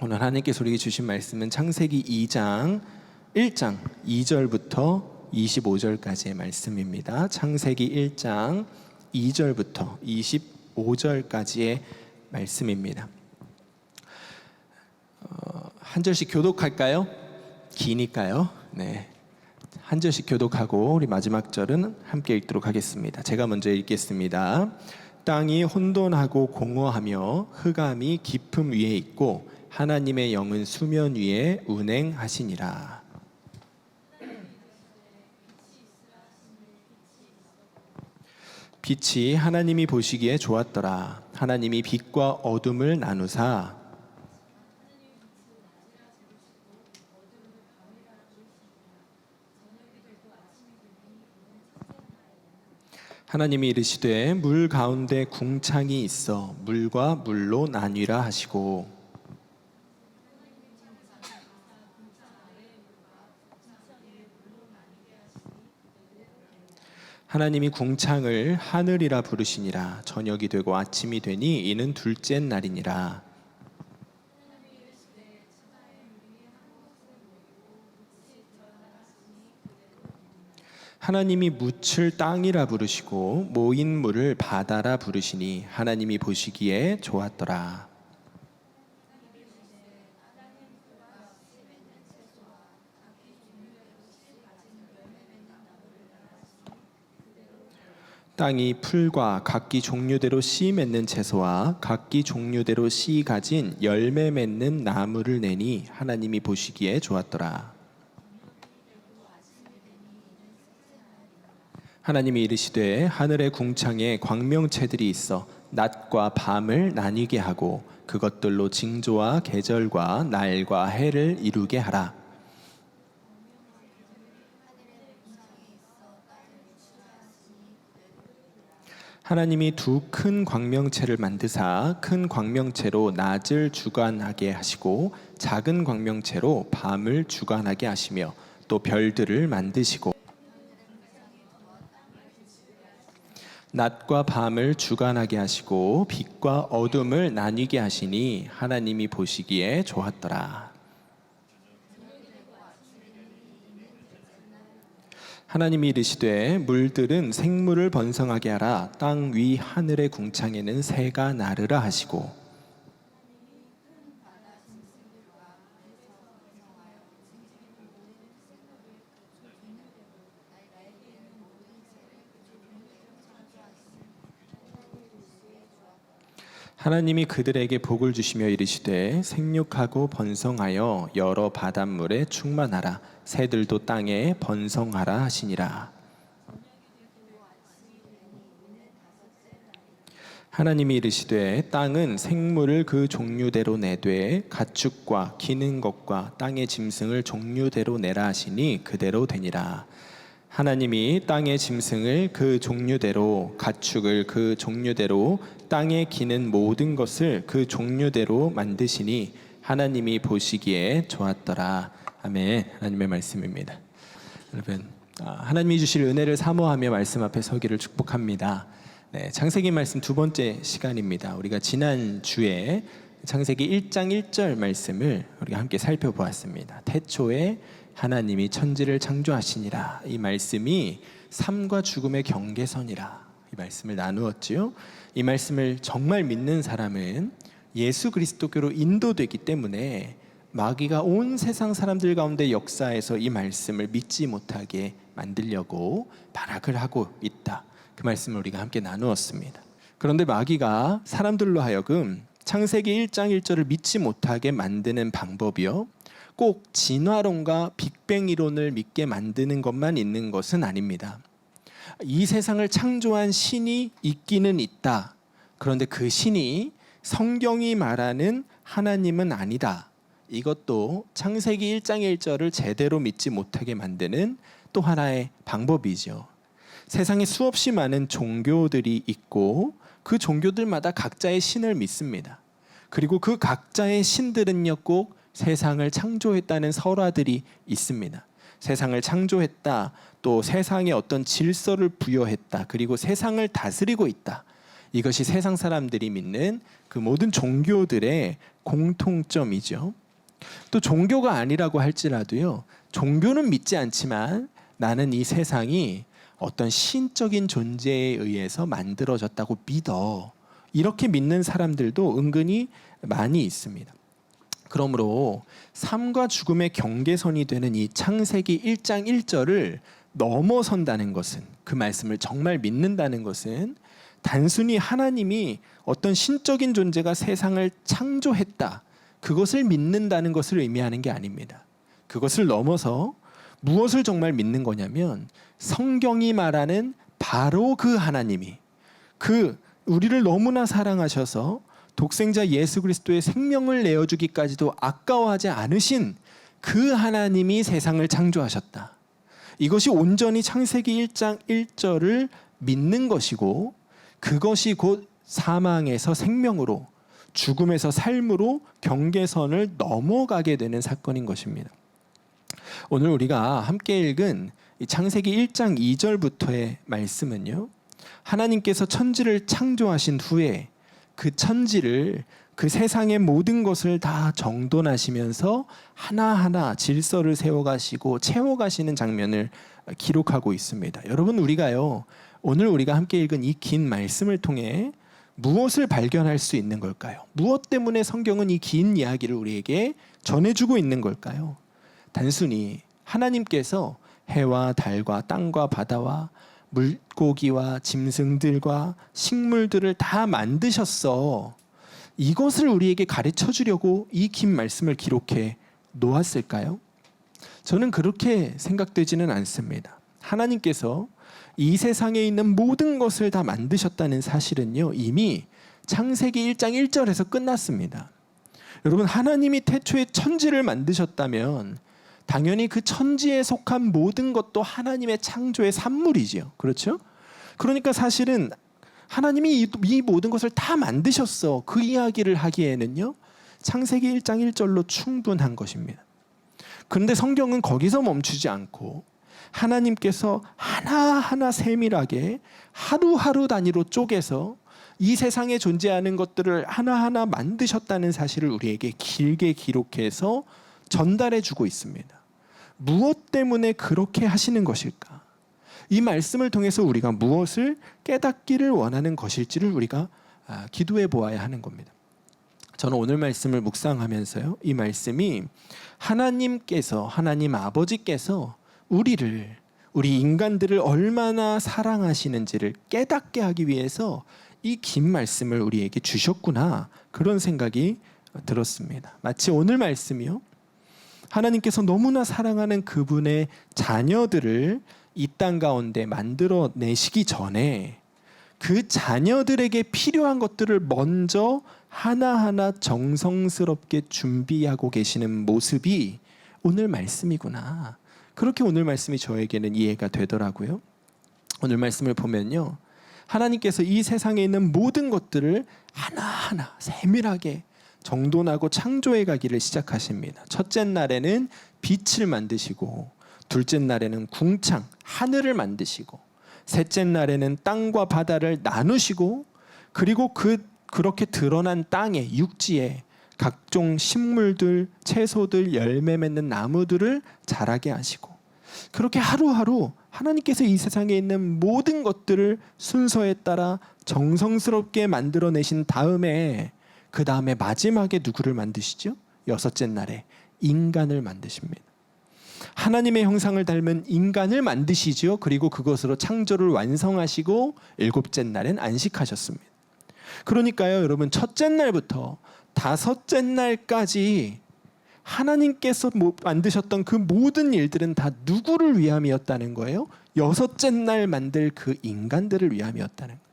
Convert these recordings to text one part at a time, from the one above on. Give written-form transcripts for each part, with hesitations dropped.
오늘 하나님께서 우리에게 주신 말씀은 창세기 2장 1장 2절부터 25절까지의 말씀입니다. 창세기 1장 2절부터 25절까지의 말씀입니다. 한 절씩 교독할까요? 기니까요. 네. 한 절씩 교독하고 우리 마지막 절은 함께 읽도록 하겠습니다. 제가 먼저 읽겠습니다. 땅이 혼돈하고 공허하며 흑암이 깊음 위에 있고 하나님의 영은 수면 위에 운행하시니라. 빛이 하나님이 보시기에 좋았더라. 하나님이 빛과 어둠을 나누사 하나님이 이르시되 물 가운데 궁창이 있어 물과 물로 나뉘라 하시고 하나님이 궁창을 하늘이라 부르시니라. 저녁이 되고 아침이 되니 이는 둘째 날이니라. 하나님이 묻을 땅이라 부르시고 모인 물을 바다라 부르시니 하나님이 보시기에 좋았더라. 땅이 풀과 각기 종류대로 씨 맺는 채소와 각기 종류대로 씨 가진 열매 맺는 나무를 내니 하나님이 보시기에 좋았더라. 하나님이 이르시되 하늘의 궁창에 광명체들이 있어 낮과 밤을 나뉘게 하고 그것들로 징조와 계절과 날과 해를 이루게 하라. 하나님이 두 큰 광명체를 만드사 큰 광명체로 낮을 주관하게 하시고 작은 광명체로 밤을 주관하게 하시며 또 별들을 만드시고 낮과 밤을 주관하게 하시고 빛과 어둠을 나뉘게 하시니 하나님이 보시기에 좋았더라. 하나님이 이르시되 물들은 생물을 번성하게 하라. 땅 위 하늘의 궁창에는 새가 나르라 하시고 하나님이 그들에게 복을 주시며 이르시되 생육하고 번성하여 여러 바닷물에 충만하라. 새들도 땅에 번성하라 하시니라. 하나님이 이르시되 땅은 생물을 그 종류대로 내되 가축과 기는 것과 땅의 짐승을 종류대로 내라 하시니 그대로 되니라. 하나님이 땅의 짐승을 그 종류대로 가축을 그 종류대로 땅에 기는 모든 것을 그 종류대로 만드시니 하나님이 보시기에 좋았더라. 아멘. 하나님의 말씀입니다. 여러분, 하나님이 주실 은혜를 사모하며 말씀 앞에 서기를 축복합니다. 네, 창세기 말씀 두 번째 시간입니다. 우리가 지난 주에 창세기 1장 1절 말씀을 우리가 함께 살펴보았습니다. 태초에 하나님이 천지를 창조하시니라. 이 말씀이 삶과 죽음의 경계선이라. 이 말씀을 나누었지요. 이 말씀을 정말 믿는 사람은 예수 그리스도교로 인도되기 때문에 마귀가 온 세상 사람들 가운데 역사에서 이 말씀을 믿지 못하게 만들려고 발악을 하고 있다. 그 말씀을 우리가 함께 나누었습니다. 그런데 마귀가 사람들로 하여금 창세기 1장 1절을 믿지 못하게 만드는 방법이요, 꼭 진화론과 빅뱅 이론을 믿게 만드는 것만 있는 것은 아닙니다. 이 세상을 창조한 신이 있기는 있다. 그런데 그 신이 성경이 말하는 하나님은 아니다. 이것도 창세기 1장 1절을 제대로 믿지 못하게 만드는 또 하나의 방법이죠. 세상에 수없이 많은 종교들이 있고 그 종교들마다 각자의 신을 믿습니다. 그리고 그 각자의 신들은요, 꼭 세상을 창조했다는 설화들이 있습니다. 세상을 창조했다, 또 세상에 어떤 질서를 부여했다, 그리고 세상을 다스리고 있다. 이것이 세상 사람들이 믿는 그 모든 종교들의 공통점이죠. 또 종교가 아니라고 할지라도요, 종교는 믿지 않지만 나는 이 세상이 어떤 신적인 존재에 의해서 만들어졌다고 믿어, 이렇게 믿는 사람들도 은근히 많이 있습니다. 그러므로 삶과 죽음의 경계선이 되는 이 창세기 1장 1절을 넘어선다는 것은, 그 말씀을 정말 믿는다는 것은 단순히 하나님이 어떤 신적인 존재가 세상을 창조했다, 그것을 믿는다는 것을 의미하는 게 아닙니다. 그것을 넘어서 무엇을 정말 믿는 거냐면, 성경이 말하는 바로 그 하나님이, 그 우리를 너무나 사랑하셔서 독생자 예수 그리스도의 생명을 내어주기까지도 아까워하지 않으신 그 하나님이 세상을 창조하셨다. 이것이 온전히 창세기 1장 1절을 믿는 것이고, 그것이 곧 사망에서 생명으로, 죽음에서 삶으로 경계선을 넘어가게 되는 사건인 것입니다. 오늘 우리가 함께 읽은 이 창세기 1장 2절부터의 말씀은요, 하나님께서 천지를 창조하신 후에 그 천지를, 그 세상의 모든 것을 다 정돈하시면서 하나하나 질서를 세워가시고 채워가시는 장면을 기록하고 있습니다. 여러분, 우리가요, 오늘 우리가 함께 읽은 이 긴 말씀을 통해 무엇을 발견할 수 있는 걸까요? 무엇 때문에 성경은 이 긴 이야기를 우리에게 전해주고 있는 걸까요? 단순히 하나님께서 해와 달과 땅과 바다와 물고기와 짐승들과 식물들을 다 만드셨어, 이것을 우리에게 가르쳐 주려고 이 긴 말씀을 기록해 놓았을까요? 저는 그렇게 생각되지는 않습니다. 하나님께서 이 세상에 있는 모든 것을 다 만드셨다는 사실은요, 이미 창세기 1장 1절에서 끝났습니다. 여러분, 하나님이 태초에 천지를 만드셨다면 당연히 그 천지에 속한 모든 것도 하나님의 창조의 산물이지요. 그렇죠? 그러니까 사실은 하나님이 이 모든 것을 다 만드셨어, 그 이야기를 하기에는요, 창세기 1장 1절로 충분한 것입니다. 그런데 성경은 거기서 멈추지 않고 하나님께서 하나하나 세밀하게 하루하루 단위로 쪼개서 이 세상에 존재하는 것들을 하나하나 만드셨다는 사실을 우리에게 길게 기록해서 전달해 주고 있습니다. 무엇 때문에 그렇게 하시는 것일까? 이 말씀을 통해서 우리가 무엇을 깨닫기를 원하는 것일지를 우리가 기도해 보아야 하는 겁니다. 저는 오늘 말씀을 묵상하면서요, 이 말씀이 하나님께서, 하나님 아버지께서 우리 인간들을 얼마나 사랑하시는지를 깨닫게 하기 위해서 이 긴 말씀을 우리에게 주셨구나, 그런 생각이 들었습니다. 마치 오늘 말씀이요, 하나님께서 너무나 사랑하는 그분의 자녀들을 이 땅 가운데 만들어내시기 전에 그 자녀들에게 필요한 것들을 먼저 하나하나 정성스럽게 준비하고 계시는 모습이 오늘 말씀이구나, 그렇게 오늘 말씀이 저에게는 이해가 되더라고요. 오늘 말씀을 보면요, 하나님께서 이 세상에 있는 모든 것들을 하나하나 세밀하게 정돈하고 창조해 가기를 시작하십니다. 첫째 날에는 빛을 만드시고, 둘째 날에는 궁창, 하늘을 만드시고, 셋째 날에는 땅과 바다를 나누시고, 그리고 그렇게 드러난 땅에, 육지에 각종 식물들, 채소들, 열매 맺는 나무들을 자라게 하시고, 그렇게 하루하루 하나님께서 이 세상에 있는 모든 것들을 순서에 따라 정성스럽게 만들어내신 다음에, 그 다음에 마지막에 누구를 만드시죠? 여섯째 날에 인간을 만드십니다. 하나님의 형상을 닮은 인간을 만드시죠. 그리고 그것으로 창조를 완성하시고 일곱째 날엔 안식하셨습니다. 그러니까요, 여러분, 첫째 날부터 다섯째 날까지 하나님께서 만드셨던 그 모든 일들은 다 누구를 위함이었다는 거예요? 여섯째 날 만들 그 인간들을 위함이었다는 거예요.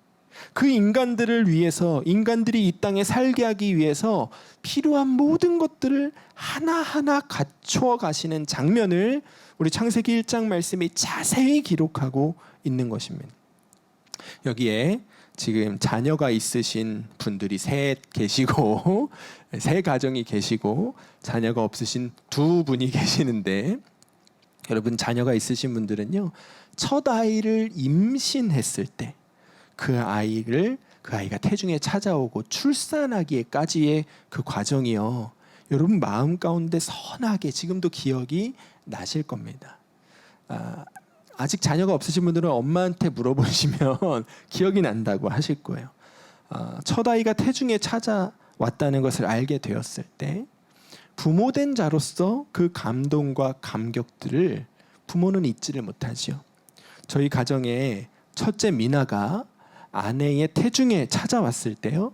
그 인간들을 위해서, 인간들이 이 땅에 살게 하기 위해서 필요한 모든 것들을 하나하나 갖추어 가시는 장면을 우리 창세기 1장 말씀이 자세히 기록하고 있는 것입니다. 여기에 지금 자녀가 있으신 분들이 셋 계시고, 세 가정이 계시고, 자녀가 없으신 두 분이 계시는데, 여러분, 자녀가 있으신 분들은요, 첫 아이를 임신했을 때 그 아이를 그 아이가 태중에 찾아오고 출산하기까지의 그 과정이요. 여러분 마음 가운데 선하게 지금도 기억이 나실 겁니다. 아직 자녀가 없으신 분들은 엄마한테 물어보시면 기억이 난다고 하실 거예요. 첫 아이가 태중에 찾아왔다는 것을 알게 되었을 때 부모된 자로서 그 감동과 감격들을 부모는 잊지를 못하죠. 저희 가정에 첫째 미나가 아내의 태중에 찾아왔을 때요,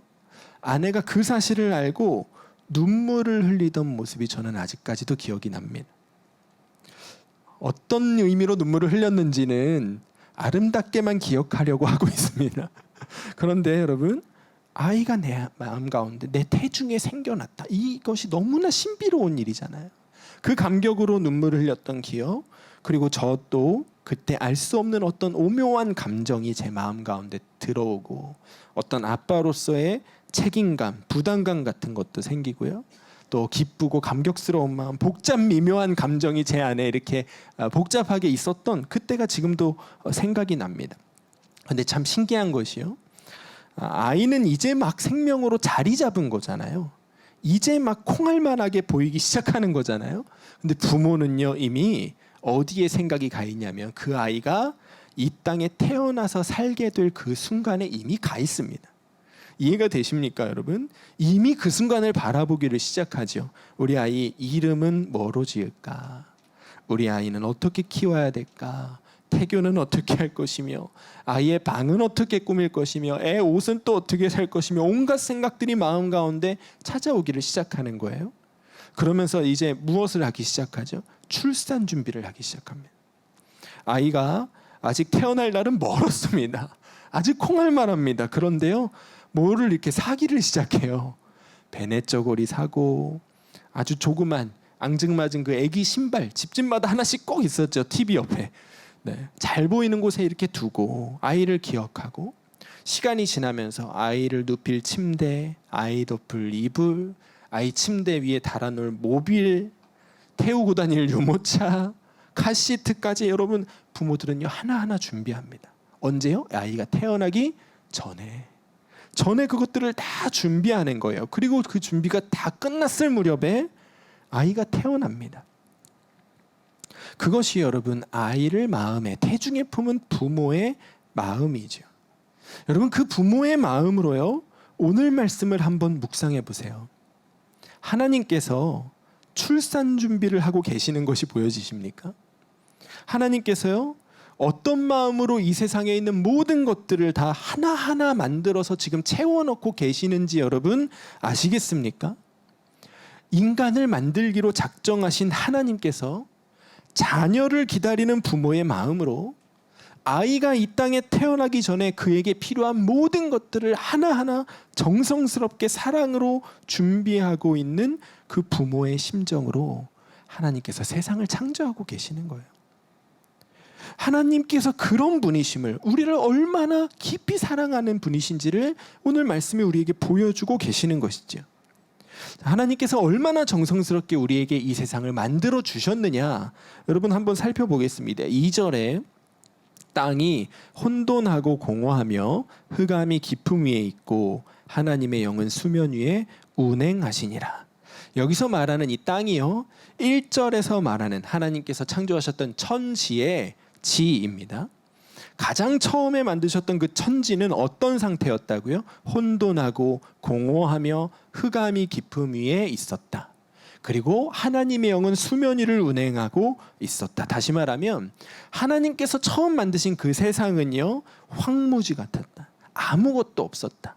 아내가 그 사실을 알고 눈물을 흘리던 모습이 저는 아직까지도 기억이 납니다. 어떤 의미로 눈물을 흘렸는지는 아름답게만 기억하려고 하고 있습니다. 그런데 여러분, 아이가 내 마음 가운데 내 태중에 생겨났다. 이것이 너무나 신비로운 일이잖아요. 그 감격으로 눈물을 흘렸던 기억, 그리고 저 또 그때 알 수 없는 어떤 오묘한 감정이 제 마음 가운데 들어오고 어떤 아빠로서의 책임감, 부담감 같은 것도 생기고요. 또 기쁘고 감격스러운 마음, 복잡 미묘한 감정이 제 안에 이렇게 복잡하게 있었던 그때가 지금도 생각이 납니다. 근데 참 신기한 것이요, 아이는 이제 막 생명으로 자리 잡은 거잖아요. 이제 막 콩알만하게 보이기 시작하는 거잖아요. 근데 부모는요, 이미 어디에 생각이 가 있냐면 그 아이가 이 땅에 태어나서 살게 될 그 순간에 이미 가 있습니다. 이해가 되십니까, 여러분? 이미 그 순간을 바라보기를 시작하죠. 우리 아이 이름은 뭐로 지을까? 우리 아이는 어떻게 키워야 될까? 태교는 어떻게 할 것이며, 아이의 방은 어떻게 꾸밀 것이며, 애 옷은 또 어떻게 살 것이며, 온갖 생각들이 마음 가운데 찾아오기를 시작하는 거예요. 그러면서 이제 무엇을 하기 시작하죠? 출산 준비를 하기 시작합니다. 아이가 아직 태어날 날은 멀었습니다. 아직 콩알만합니다. 그런데요, 뭐를 이렇게 사기를 시작해요. 베네저고리 사고, 아주 조그만 앙증맞은 그 애기 신발 집집마다 하나씩 꼭 있었죠. TV 옆에. 네, 잘 보이는 곳에 이렇게 두고 아이를 기억하고, 시간이 지나면서 아이를 눕힐 침대, 아이 덮을 이불, 아이 침대 위에 달아놓을 모빌, 태우고 다닐 유모차, 카시트까지 여러분 부모들은요 하나하나 준비합니다. 언제요? 아이가 태어나기 전에 그것들을 다 준비하는 거예요. 그리고 그 준비가 다 끝났을 무렵에 아이가 태어납니다. 그것이 여러분 아이를 마음에 태중에 품은 부모의 마음이죠. 여러분, 그 부모의 마음으로요, 오늘 말씀을 한번 묵상해 보세요. 하나님께서 출산 준비를 하고 계시는 것이 보여지십니까? 하나님께서요, 어떤 마음으로 이 세상에 있는 모든 것들을 다 하나하나 만들어서 지금 채워넣고 계시는지 여러분 아시겠습니까? 인간을 만들기로 작정하신 하나님께서 자녀를 기다리는 부모의 마음으로 아이가 이 땅에 태어나기 전에 그에게 필요한 모든 것들을 하나하나 정성스럽게 사랑으로 준비하고 있는 그 부모의 심정으로 하나님께서 세상을 창조하고 계시는 거예요. 하나님께서 그런 분이심을, 우리를 얼마나 깊이 사랑하는 분이신지를 오늘 말씀이 우리에게 보여주고 계시는 것이죠. 하나님께서 얼마나 정성스럽게 우리에게 이 세상을 만들어 주셨느냐, 여러분 한번 살펴보겠습니다. 2절에 땅이 혼돈하고 공허하며 흑암이 깊음 위에 있고 하나님의 영은 수면 위에 운행하시니라. 여기서 말하는 이 땅이요, 1절에서 말하는 하나님께서 창조하셨던 천지의 지입니다. 가장 처음에 만드셨던 그 천지는 어떤 상태였다고요? 혼돈하고 공허하며 흑암이 깊음 위에 있었다. 그리고 하나님의 영은 수면 위를 운행하고 있었다. 다시 말하면 하나님께서 처음 만드신 그 세상은요, 황무지 같았다. 아무것도 없었다.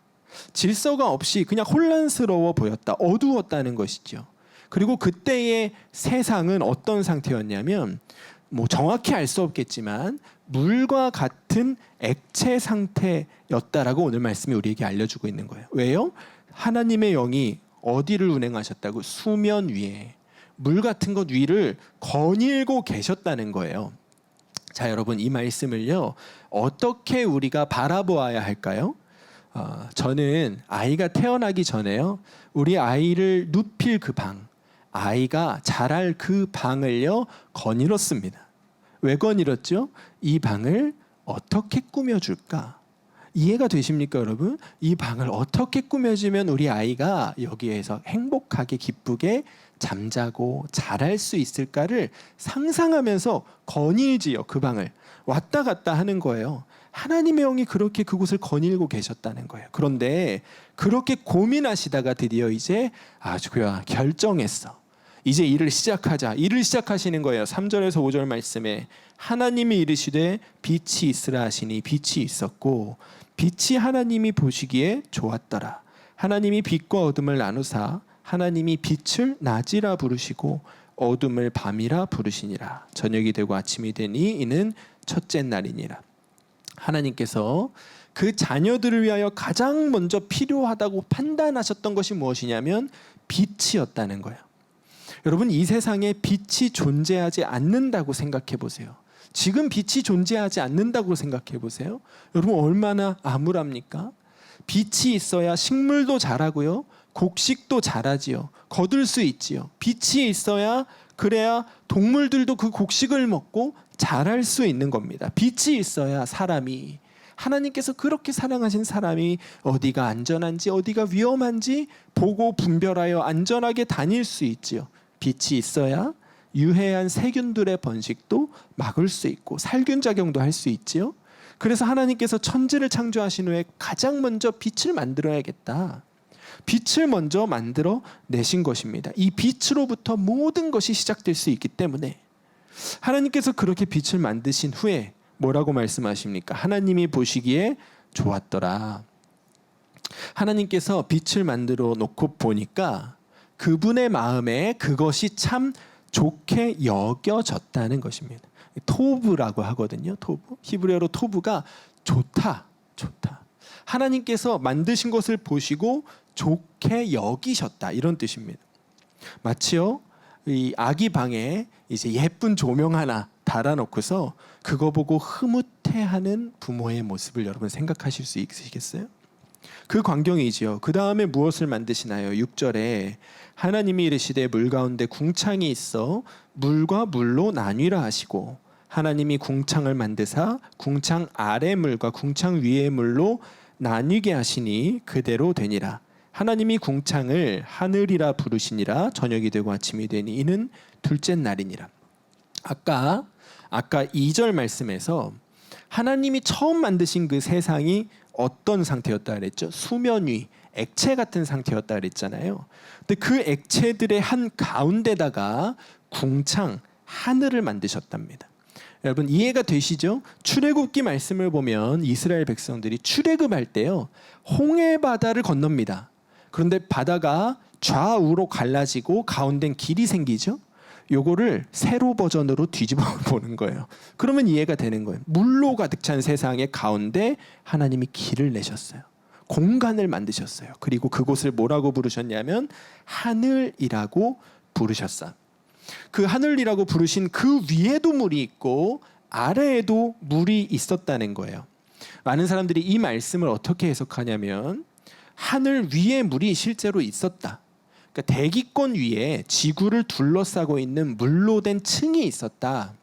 질서가 없이 그냥 혼란스러워 보였다. 어두웠다는 것이죠. 그리고 그때의 세상은 어떤 상태였냐면, 뭐 정확히 알 수 없겠지만 물과 같은 액체 상태였다라고 오늘 말씀이 우리에게 알려주고 있는 거예요. 왜요? 하나님의 영이 어디를 운행하셨다고? 수면 위에, 물 같은 것 위를 거닐고 계셨다는 거예요. 자, 여러분, 이 말씀을요 어떻게 우리가 바라보아야 할까요? 저는 아이가 태어나기 전에요, 우리 아이를 눕힐 그 방, 아이가 자랄 그 방을요 거닐었습니다. 왜 거닐었죠? 이 방을 어떻게 꾸며줄까? 이해가 되십니까, 여러분? 이 방을 어떻게 꾸며주면 우리 아이가 여기에서 행복하게 기쁘게 잠자고 잘할 수 있을까를 상상하면서 거닐지요. 그 방을 왔다 갔다 하는 거예요. 하나님의 영이 그렇게 그곳을 거닐고 계셨다는 거예요. 그런데 그렇게 고민하시다가 드디어 이제 아주야 결정했어. 이제 일을 시작하자. 일을 시작하시는 거예요. 3절에서 5절 말씀에 하나님이 이르시되 빛이 있으라 하시니 빛이 있었고 빛이 하나님이 보시기에 좋았더라. 하나님이 빛과 어둠을 나누사 하나님이 빛을 낮이라 부르시고 어둠을 밤이라 부르시니라. 저녁이 되고 아침이 되니 이는 첫째 날이니라. 하나님께서 그 자녀들을 위하여 가장 먼저 필요하다고 판단하셨던 것이 무엇이냐면 빛이었다는 거예요. 여러분, 이 세상에 빛이 존재하지 않는다고 생각해 보세요. 지금 빛이 존재하지 않는다고 생각해 보세요. 여러분, 얼마나 암울합니까? 빛이 있어야 식물도 자라고요, 곡식도 자라지요, 거둘 수 있지요. 빛이 있어야 그래야 동물들도 그 곡식을 먹고 자랄 수 있는 겁니다. 빛이 있어야 사람이, 하나님께서 그렇게 사랑하신 사람이 어디가 안전한지 어디가 위험한지 보고 분별하여 안전하게 다닐 수 있지요. 빛이 있어야 유해한 세균들의 번식도 막을 수 있고 살균 작용도 할 수 있지요. 그래서 하나님께서 천지를 창조하신 후에 가장 먼저 빛을 만들어야겠다. 빛을 먼저 만들어 내신 것입니다. 이 빛으로부터 모든 것이 시작될 수 있기 때문에 하나님께서 그렇게 빛을 만드신 후에 뭐라고 말씀하십니까? 하나님이 보시기에 좋았더라. 하나님께서 빛을 만들어 놓고 보니까 그분의 마음에 그것이 참 좋게 여겨졌다는 것입니다. 토브라고 하거든요. 토브. 히브리어로 토브가 좋다, 좋다. 하나님께서 만드신 것을 보시고 좋게 여기셨다, 이런 뜻입니다. 마치요, 이 아기 방에 이제 예쁜 조명 하나 달아놓고서 그거 보고 흐뭇해하는 부모의 모습을 여러분 생각하실 수 있으시겠어요? 그 광경이지요. 그 다음에 무엇을 만드시나요? 6절에 하나님이 이르시되 물 가운데 궁창이 있어 물과 물로 나뉘라 하시고 하나님이 궁창을 만드사 궁창 아래 물과 궁창 위의 물로 나뉘게 하시니 그대로 되니라. 하나님이 궁창을 하늘이라 부르시니라. 저녁이 되고 아침이 되니 이는 둘째 날이니라. 아까 2절 말씀에서 하나님이 처음 만드신 그 세상이 어떤 상태였다 그랬죠? 수면 위, 액체 같은 상태였다 그랬잖아요. 근데 그 액체들의 한 가운데다가 궁창, 하늘을 만드셨답니다. 여러분, 이해가 되시죠? 출애굽기 말씀을 보면 이스라엘 백성들이 출애굽할 때요, 홍해 바다를 건넙니다. 그런데 바다가 좌우로 갈라지고 가운데는 길이 생기죠. 요거를 세로 버전으로 뒤집어 보는 거예요. 그러면 이해가 되는 거예요. 물로 가득 찬 세상의 가운데 하나님이 길을 내셨어요. 공간을 만드셨어요. 그리고 그곳을 뭐라고 부르셨냐면 하늘이라고 부르셨어. 그 하늘이라고 부르신 그 위에도 물이 있고 아래에도 물이 있었다는 거예요. 많은 사람들이 이 말씀을 어떻게 해석하냐면 하늘 위에 물이 실제로 있었다. 그러니까 대기권 위에 지구를 둘러싸고 있는 물로 된 층이 있었다.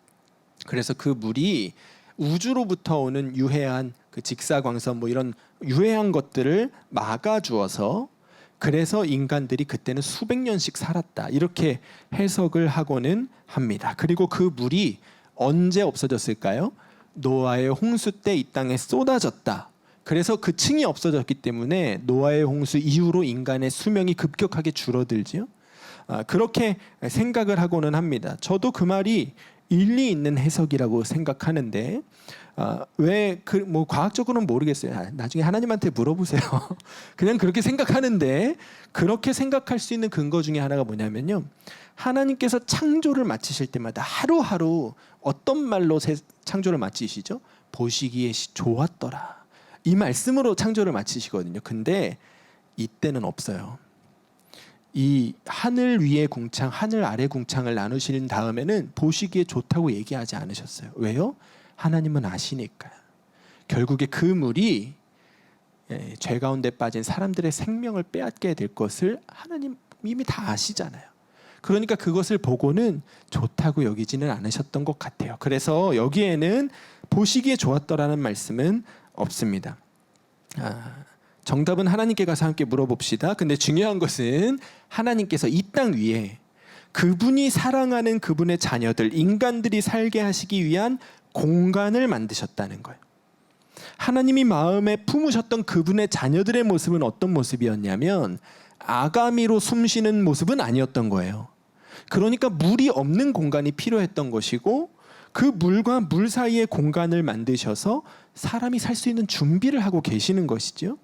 그래서 그 물이 우주로부터 오는 유해한 그 직사광선 뭐 이런 유해한 것들을 막아주어서 그래서 인간들이 그때는 수백 년씩 살았다. 이렇게 해석을 하고는 합니다. 그리고 그 물이 언제 없어졌을까요? 노아의 홍수 때 이 땅에 쏟아졌다. 그래서 그 층이 없어졌기 때문에 노아의 홍수 이후로 인간의 수명이 급격하게 줄어들지요. 그렇게 생각을 하고는 합니다. 저도 그 말이 일리 있는 해석이라고 생각하는데 왜 뭐 과학적으로는 모르겠어요. 나중에 하나님한테 물어보세요. 그냥 그렇게 생각하는데 그렇게 생각할 수 있는 근거 중에 하나가 뭐냐면요. 하나님께서 창조를 마치실 때마다 하루하루 어떤 말로 창조를 마치시죠? 보시기에 좋았더라. 이 말씀으로 창조를 마치시거든요. 근데 이때는 없어요. 이 하늘 위에 궁창, 하늘 아래 궁창을 나누신 다음에는 보시기에 좋다고 얘기하지 않으셨어요. 왜요? 하나님은 아시니까요. 결국에 그 물이 죄 가운데 빠진 사람들의 생명을 빼앗게 될 것을 하나님 이미 다 아시잖아요. 그러니까 그것을 보고는 좋다고 여기지는 않으셨던 것 같아요. 그래서 여기에는 보시기에 좋았더라는 말씀은 없습니다. 정답은 하나님께 가서 함께 물어봅시다. 근데 중요한 것은 하나님께서 이 땅 위에 그분이 사랑하는 그분의 자녀들, 인간들이 살게 하시기 위한 공간을 만드셨다는 거예요. 하나님이 마음에 품으셨던 그분의 자녀들의 모습은 어떤 모습이었냐면 아가미로 숨쉬는 모습은 아니었던 거예요. 그러니까 물이 없는 공간이 필요했던 것이고, 그 물과 물 사이의 공간을 만드셔서 사람이 살 수 있는 준비를 하고 계시는 것이죠.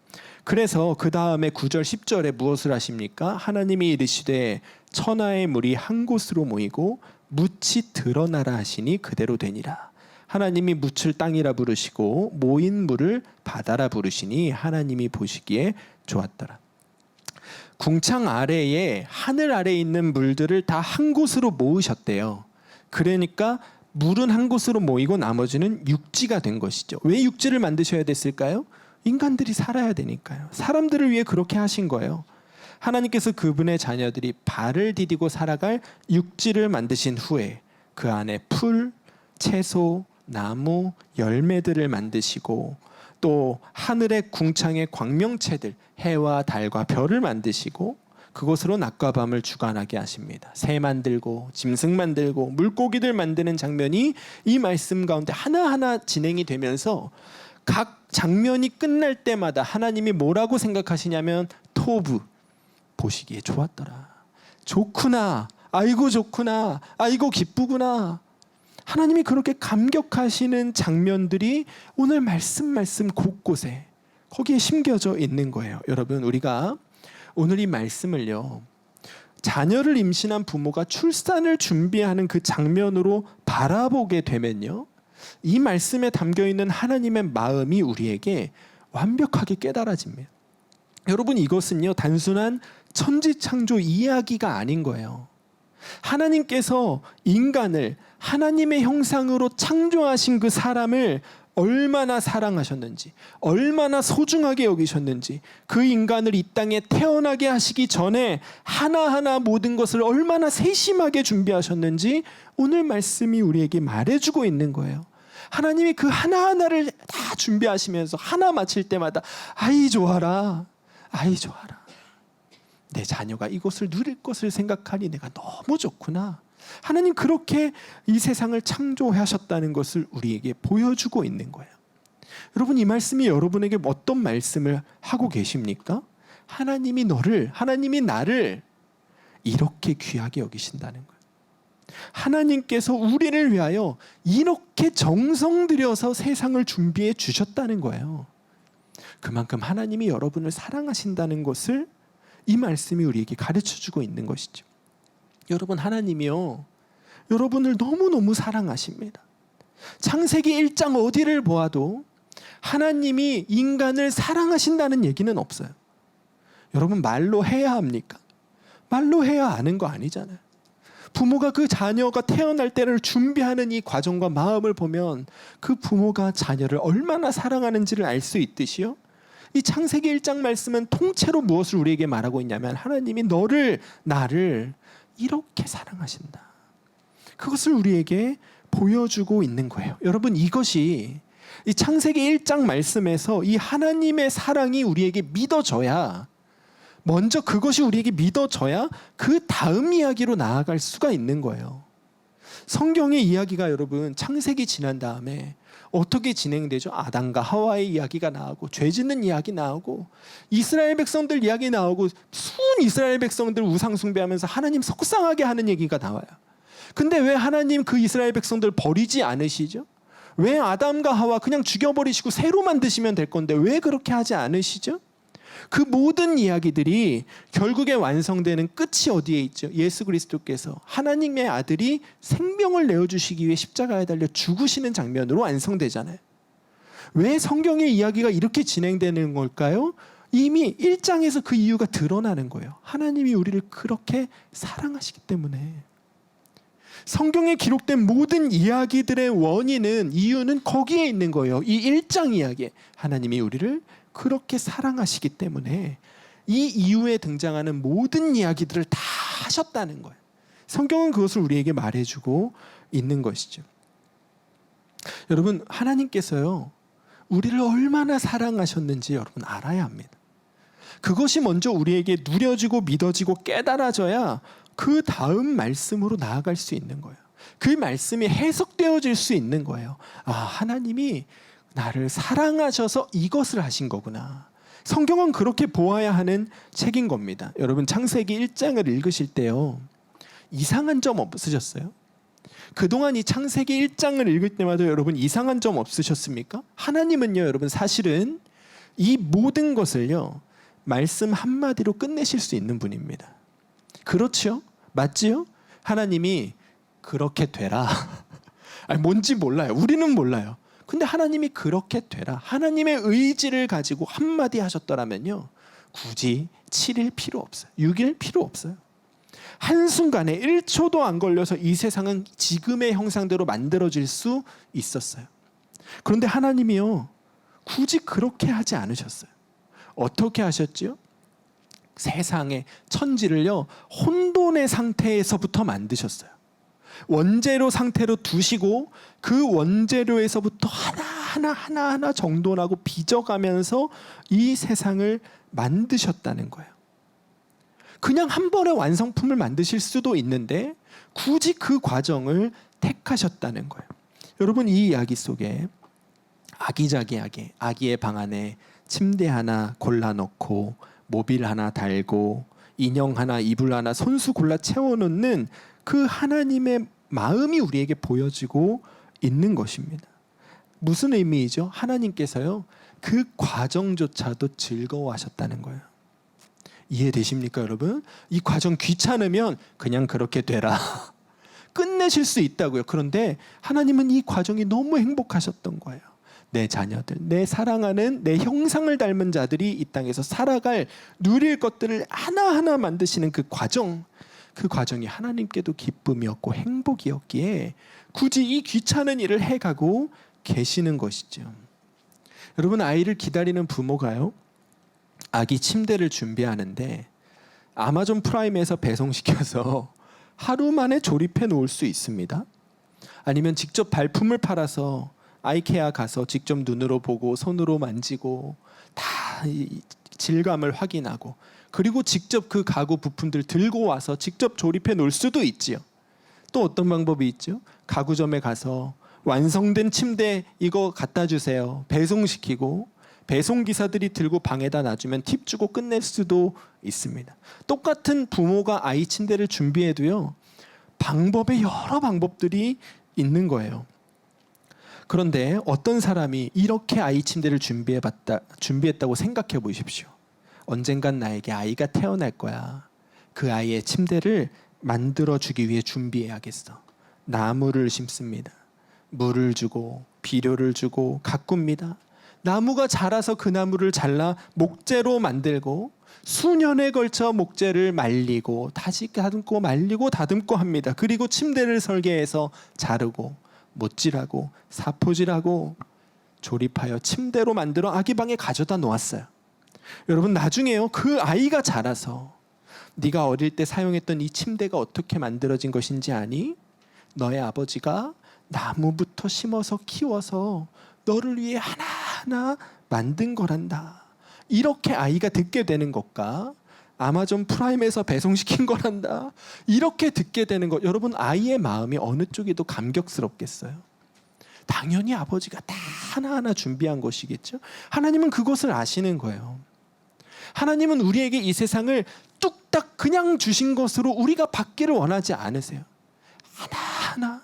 그래서 그 다음에 9절 10절에 무엇을 하십니까? 하나님이 이르시되 천하의 물이 한 곳으로 모이고 묻이 드러나라 하시니 그대로 되니라. 하나님이 묻을 땅이라 부르시고 모인 물을 바다라 부르시니 하나님이 보시기에 좋았더라. 궁창 아래에, 하늘 아래에 있는 물들을 다 한 곳으로 모으셨대요. 그러니까 물은 한 곳으로 모이고 나머지는 육지가 된 것이죠. 왜 육지를 만드셔야 됐을까요? 인간들이 살아야 되니까요. 사람들을 위해 그렇게 하신 거예요. 하나님께서 그분의 자녀들이 발을 디디고 살아갈 육지를 만드신 후에 그 안에 풀, 채소, 나무, 열매들을 만드시고, 또 하늘의 궁창의 광명체들, 해와 달과 별을 만드시고 그곳으로 낮과 밤을 주관하게 하십니다. 새 만들고 짐승 만들고 물고기들 만드는 장면이 이 말씀 가운데 하나하나 진행이 되면서 각 장면이 끝날 때마다 하나님이 뭐라고 생각하시냐면 토부, 보시기에 좋았더라. 좋구나. 아이고 좋구나. 아이고 기쁘구나. 하나님이 그렇게 감격하시는 장면들이 오늘 말씀 곳곳에 거기에 심겨져 있는 거예요. 여러분, 우리가 오늘 이 말씀을요, 자녀를 임신한 부모가 출산을 준비하는 그 장면으로 바라보게 되면요, 이 말씀에 담겨있는 하나님의 마음이 우리에게 완벽하게 깨달아집니다. 여러분, 이것은요 단순한 천지창조 이야기가 아닌 거예요. 하나님께서 인간을 하나님의 형상으로 창조하신 그 사람을 얼마나 사랑하셨는지, 얼마나 소중하게 여기셨는지, 그 인간을 이 땅에 태어나게 하시기 전에 하나하나 모든 것을 얼마나 세심하게 준비하셨는지 오늘 말씀이 우리에게 말해주고 있는 거예요. 하나님이 그 하나하나를 다 준비하시면서 하나 마칠 때마다 아이 좋아라, 아이 좋아라. 내 자녀가 이것을 누릴 것을 생각하니 내가 너무 좋구나. 하나님 그렇게 이 세상을 창조하셨다는 것을 우리에게 보여주고 있는 거예요. 여러분, 이 말씀이 여러분에게 어떤 말씀을 하고 계십니까? 하나님이 나를 이렇게 귀하게 여기신다는 거예요. 하나님께서 우리를 위하여 이렇게 정성 들여서 세상을 준비해 주셨다는 거예요. 그만큼 하나님이 여러분을 사랑하신다는 것을 이 말씀이 우리에게 가르쳐주고 있는 것이죠. 여러분, 하나님이요 여러분을 너무너무 사랑하십니다. 창세기 1장 어디를 보아도 하나님이 인간을 사랑하신다는 얘기는 없어요. 여러분, 말로 해야 합니까? 말로 해야 아는 거 아니잖아요. 부모가 그 자녀가 태어날 때를 준비하는 이 과정과 마음을 보면 그 부모가 자녀를 얼마나 사랑하는지를 알 수 있듯이요, 이 창세기 1장 말씀은 통째로 무엇을 우리에게 말하고 있냐면 하나님이 나를 이렇게 사랑하신다. 그것을 우리에게 보여주고 있는 거예요. 여러분, 이것이 이 창세기 1장 말씀에서 이 하나님의 사랑이 우리에게 믿어져야, 먼저 그것이 우리에게 믿어져야 그 다음 이야기로 나아갈 수가 있는 거예요. 성경의 이야기가 여러분 창세기 지난 다음에 어떻게 진행되죠? 아담과 하와의 이야기가 나오고 죄 짓는 이야기 나오고 이스라엘 백성들 이야기 나오고 순 이스라엘 백성들 우상 숭배하면서 하나님 속상하게 하는 얘기가 나와요. 근데 왜 하나님 그 이스라엘 백성들 버리지 않으시죠? 왜 아담과 하와 그냥 죽여버리시고 새로 만드시면 될 건데 왜 그렇게 하지 않으시죠? 그 모든 이야기들이 결국에 완성되는 끝이 어디에 있죠? 예수 그리스도께서 하나님의 아들이 생명을 내어주시기 위해 십자가에 달려 죽으시는 장면으로 완성되잖아요. 왜 성경의 이야기가 이렇게 진행되는 걸까요? 이미 1장에서 그 이유가 드러나는 거예요. 하나님이 우리를 그렇게 사랑하시기 때문에. 성경에 기록된 모든 이야기들의 이유는 거기에 있는 거예요. 이 1장 이야기에 하나님이 우리를 그렇게 사랑하시기 때문에 이 이후에 등장하는 모든 이야기들을 다 하셨다는 거예요. 성경은 그것을 우리에게 말해주고 있는 것이죠. 여러분, 하나님께서요 우리를 얼마나 사랑하셨는지 여러분 알아야 합니다. 그것이 먼저 우리에게 누려지고 믿어지고 깨달아져야 그 다음 말씀으로 나아갈 수 있는 거예요. 그 말씀이 해석되어질 수 있는 거예요. 아, 하나님이 나를 사랑하셔서 이것을 하신 거구나. 성경은 그렇게 보아야 하는 책인 겁니다. 여러분 창세기 1장을 읽으실 때요, 이상한 점 없으셨어요? 그동안 이 창세기 1장을 읽을 때마다 여러분 이상한 점 없으셨습니까? 하나님은요 여러분 사실은 이 모든 것을요 말씀 한마디로 끝내실 수 있는 분입니다. 그렇죠? 맞지요? 하나님이 그렇게 되라. 아니, 뭔지 몰라요. 우리는 몰라요. 근데 하나님이 그렇게 되라. 하나님의 의지를 가지고 한마디 하셨더라면요 굳이 7일 필요 없어요. 6일 필요 없어요. 한순간에 1초도 안 걸려서 이 세상은 지금의 형상대로 만들어질 수 있었어요. 그런데 하나님이요 굳이 그렇게 하지 않으셨어요. 어떻게 하셨지요? 세상의 천지를요 혼돈의 상태에서부터 만드셨어요. 원재료 상태로 두시고 그 원재료에서부터 하나하나 정돈하고 빚어가면서 이 세상을 만드셨다는 거예요. 그냥 한 번에 완성품을 만드실 수도 있는데 굳이 그 과정을 택하셨다는 거예요. 여러분 이 이야기 속에 아기자기하게 아기의 방 안에 침대 하나 골라놓고 모빌 하나 달고 인형 하나 이불 하나 손수 골라 채워놓는 그 하나님의 마음이 우리에게 보여지고 있는 것입니다. 무슨 의미이죠? 하나님께서요 그 과정조차도 즐거워하셨다는 거예요. 이해되십니까 여러분? 이 과정 귀찮으면 그냥 그렇게 되라. 끝내실 수 있다고요. 그런데 하나님은 이 과정이 너무 행복하셨던 거예요. 내 자녀들, 내 사랑하는 내 형상을 닮은 자들이 이 땅에서 살아갈 누릴 것들을 하나하나 만드시는 그 과정이 하나님께도 기쁨이었고 행복이었기에 굳이 이 귀찮은 일을 해가고 계시는 것이죠. 여러분 아이를 기다리는 부모가요 아기 침대를 준비하는데 아마존 프라임에서 배송시켜서 하루 만에 조립해 놓을 수 있습니다. 아니면 직접 발품을 팔아서 아이케아 가서 직접 눈으로 보고 손으로 만지고 다 질감을 확인하고 그리고 직접 그 가구 부품들 들고 와서 직접 조립해 놓을 수도 있지요. 또 어떤 방법이 있죠? 가구점에 가서 완성된 침대 이거 갖다 주세요. 배송시키고 배송기사들이 들고 방에다 놔주면 팁 주고 끝낼 수도 있습니다. 똑같은 부모가 아이 침대를 준비해도요 방법에 여러 방법들이 있는 거예요. 그런데 어떤 사람이 이렇게 아이 침대를 준비했다고 생각해 보십시오. 언젠간 나에게 아이가 태어날 거야. 그 아이의 침대를 만들어주기 위해 준비해야겠어. 나무를 심습니다. 물을 주고 비료를 주고 가꿉니다. 나무가 자라서 그 나무를 잘라 목재로 만들고 수년에 걸쳐 목재를 말리고 다시 다듬고 말리고 다듬고 합니다. 그리고 침대를 설계해서 자르고 못질하고 사포질하고 조립하여 침대로 만들어 아기 방에 가져다 놓았어요. 여러분 나중에요 그 아이가 자라서 네가 어릴 때 사용했던 이 침대가 어떻게 만들어진 것인지 아니? 너의 아버지가 나무부터 심어서 키워서 너를 위해 하나하나 만든 거란다. 이렇게 아이가 듣게 되는 것과 아마존 프라임에서 배송시킨 거란다. 이렇게 듣게 되는 것, 여러분 아이의 마음이 어느 쪽이 더 감격스럽겠어요? 당연히 아버지가 다 하나하나 준비한 것이겠죠. 하나님은 그것을 아시는 거예요. 하나님은 우리에게 이 세상을 뚝딱 그냥 주신 것으로 우리가 받기를 원하지 않으세요. 하나하나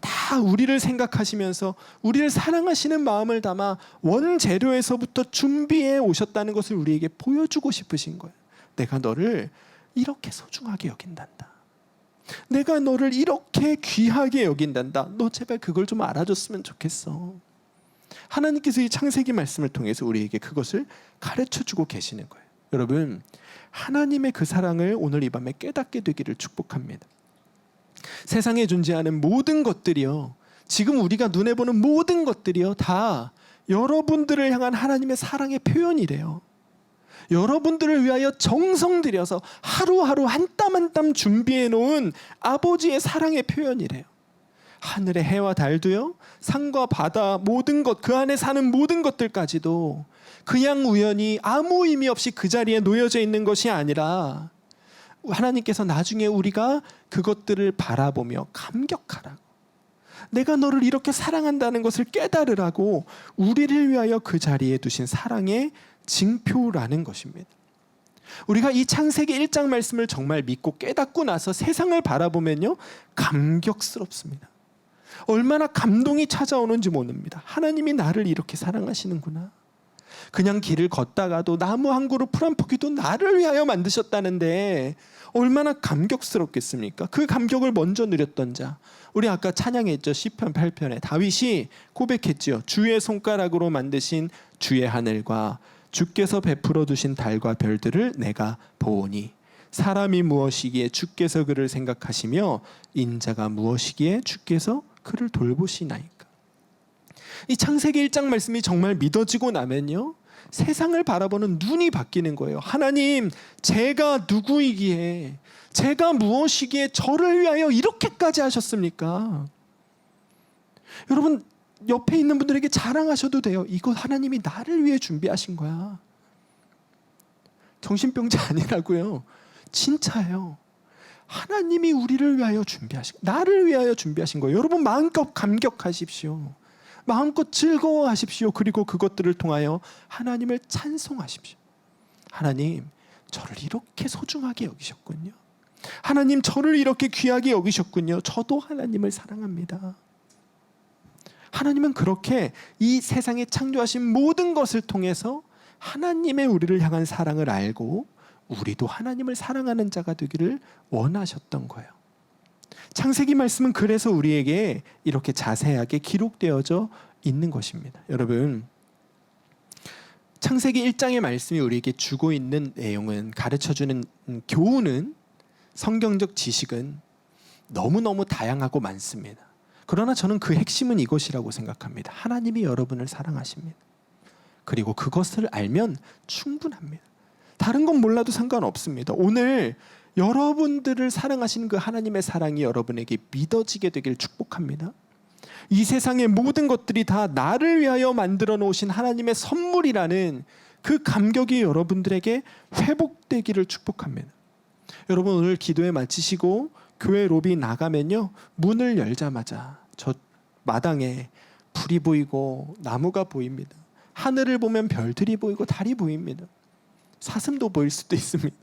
다 우리를 생각하시면서 우리를 사랑하시는 마음을 담아 원재료에서부터 준비해 오셨다는 것을 우리에게 보여주고 싶으신 거예요. 내가 너를 이렇게 소중하게 여긴단다. 내가 너를 이렇게 귀하게 여긴단다. 너 제발 그걸 좀 알아줬으면 좋겠어. 하나님께서 이 창세기 말씀을 통해서 우리에게 그것을 가르쳐주고 계시는 거예요. 여러분 하나님의 그 사랑을 오늘 이 밤에 깨닫게 되기를 축복합니다. 세상에 존재하는 모든 것들이요, 지금 우리가 눈에 보는 모든 것들이요 다 여러분들을 향한 하나님의 사랑의 표현이래요. 여러분들을 위하여 정성 들여서 하루하루 한 땀 한 땀 준비해 놓은 아버지의 사랑의 표현이래요. 하늘의 해와 달도요, 산과 바다 모든 것, 그 안에 사는 모든 것들까지도 그냥 우연히 아무 의미 없이 그 자리에 놓여져 있는 것이 아니라 하나님께서 나중에 우리가 그것들을 바라보며 감격하라고, 내가 너를 이렇게 사랑한다는 것을 깨달으라고 우리를 위하여 그 자리에 두신 사랑의 징표라는 것입니다. 우리가 이 창세기 1장 말씀을 정말 믿고 깨닫고 나서 세상을 바라보면요, 감격스럽습니다. 얼마나 감동이 찾아오는지 모릅니다. 하나님이 나를 이렇게 사랑하시는구나. 그냥 길을 걷다가도 나무 한 그루 풀 한 포기도 나를 위하여 만드셨다는데 얼마나 감격스럽겠습니까? 그 감격을 먼저 누렸던 자, 우리 아까 찬양했죠. 시편 8편에 다윗이 고백했지요. 주의 손가락으로 만드신 주의 하늘과 주께서 베풀어 두신 달과 별들을 내가 보오니 사람이 무엇이기에 주께서 그를 생각하시며 인자가 무엇이기에 주께서 그를 돌보시나이까. 이 창세기 1장 말씀이 정말 믿어지고 나면요, 세상을 바라보는 눈이 바뀌는 거예요. 하나님, 제가 누구이기에, 제가 무엇이기에 저를 위하여 이렇게까지 하셨습니까? 여러분, 옆에 있는 분들에게 자랑하셔도 돼요. 이거 하나님이 나를 위해 준비하신 거야. 정신병자 아니라고요. 진짜예요. 하나님이 우리를 위하여 준비하신, 나를 위하여 준비하신 거예요. 여러분, 마음껏 감격하십시오. 마음껏 즐거워하십시오. 그리고 그것들을 통하여 하나님을 찬송하십시오. 하나님, 저를 이렇게 소중하게 여기셨군요. 하나님, 저를 이렇게 귀하게 여기셨군요. 저도 하나님을 사랑합니다. 하나님은 그렇게 이 세상에 창조하신 모든 것을 통해서 하나님의 우리를 향한 사랑을 알고 우리도 하나님을 사랑하는 자가 되기를 원하셨던 거예요. 창세기 말씀은 그래서 우리에게 이렇게 자세하게 기록되어져 있는 것입니다. 여러분, 창세기 1장의 말씀이 우리에게 주고 있는 내용은, 가르쳐주는 교훈은, 성경적 지식은 너무너무 다양하고 많습니다. 그러나 저는 그 핵심은 이것이라고 생각합니다. 하나님이 여러분을 사랑하십니다. 그리고 그것을 알면 충분합니다. 다른 건 몰라도 상관없습니다. 오늘 여러분들을 사랑하시는 그 하나님의 사랑이 여러분에게 믿어지게 되길 축복합니다. 이 세상의 모든 것들이 다 나를 위하여 만들어 놓으신 하나님의 선물이라는 그 감격이 여러분들에게 회복되기를 축복합니다. 여러분, 오늘 기도회 마치시고 교회 로비 나가면요, 문을 열자마자 저 마당에 불이 보이고 나무가 보입니다. 하늘을 보면 별들이 보이고 달이 보입니다. 사슴도 보일 수도 있습니다.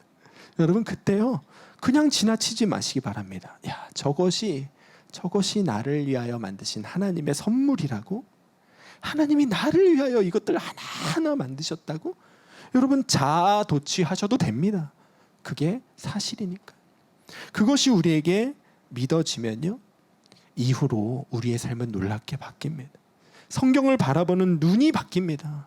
여러분, 그때요, 그냥 지나치지 마시기 바랍니다. 야, 저것이 나를 위하여 만드신 하나님의 선물이라고? 하나님이 나를 위하여 이것들 하나하나 만드셨다고? 여러분, 자아도취하셔도 됩니다. 그게 사실이니까. 그것이 우리에게 믿어지면요, 이후로 우리의 삶은 놀랍게 바뀝니다. 성경을 바라보는 눈이 바뀝니다.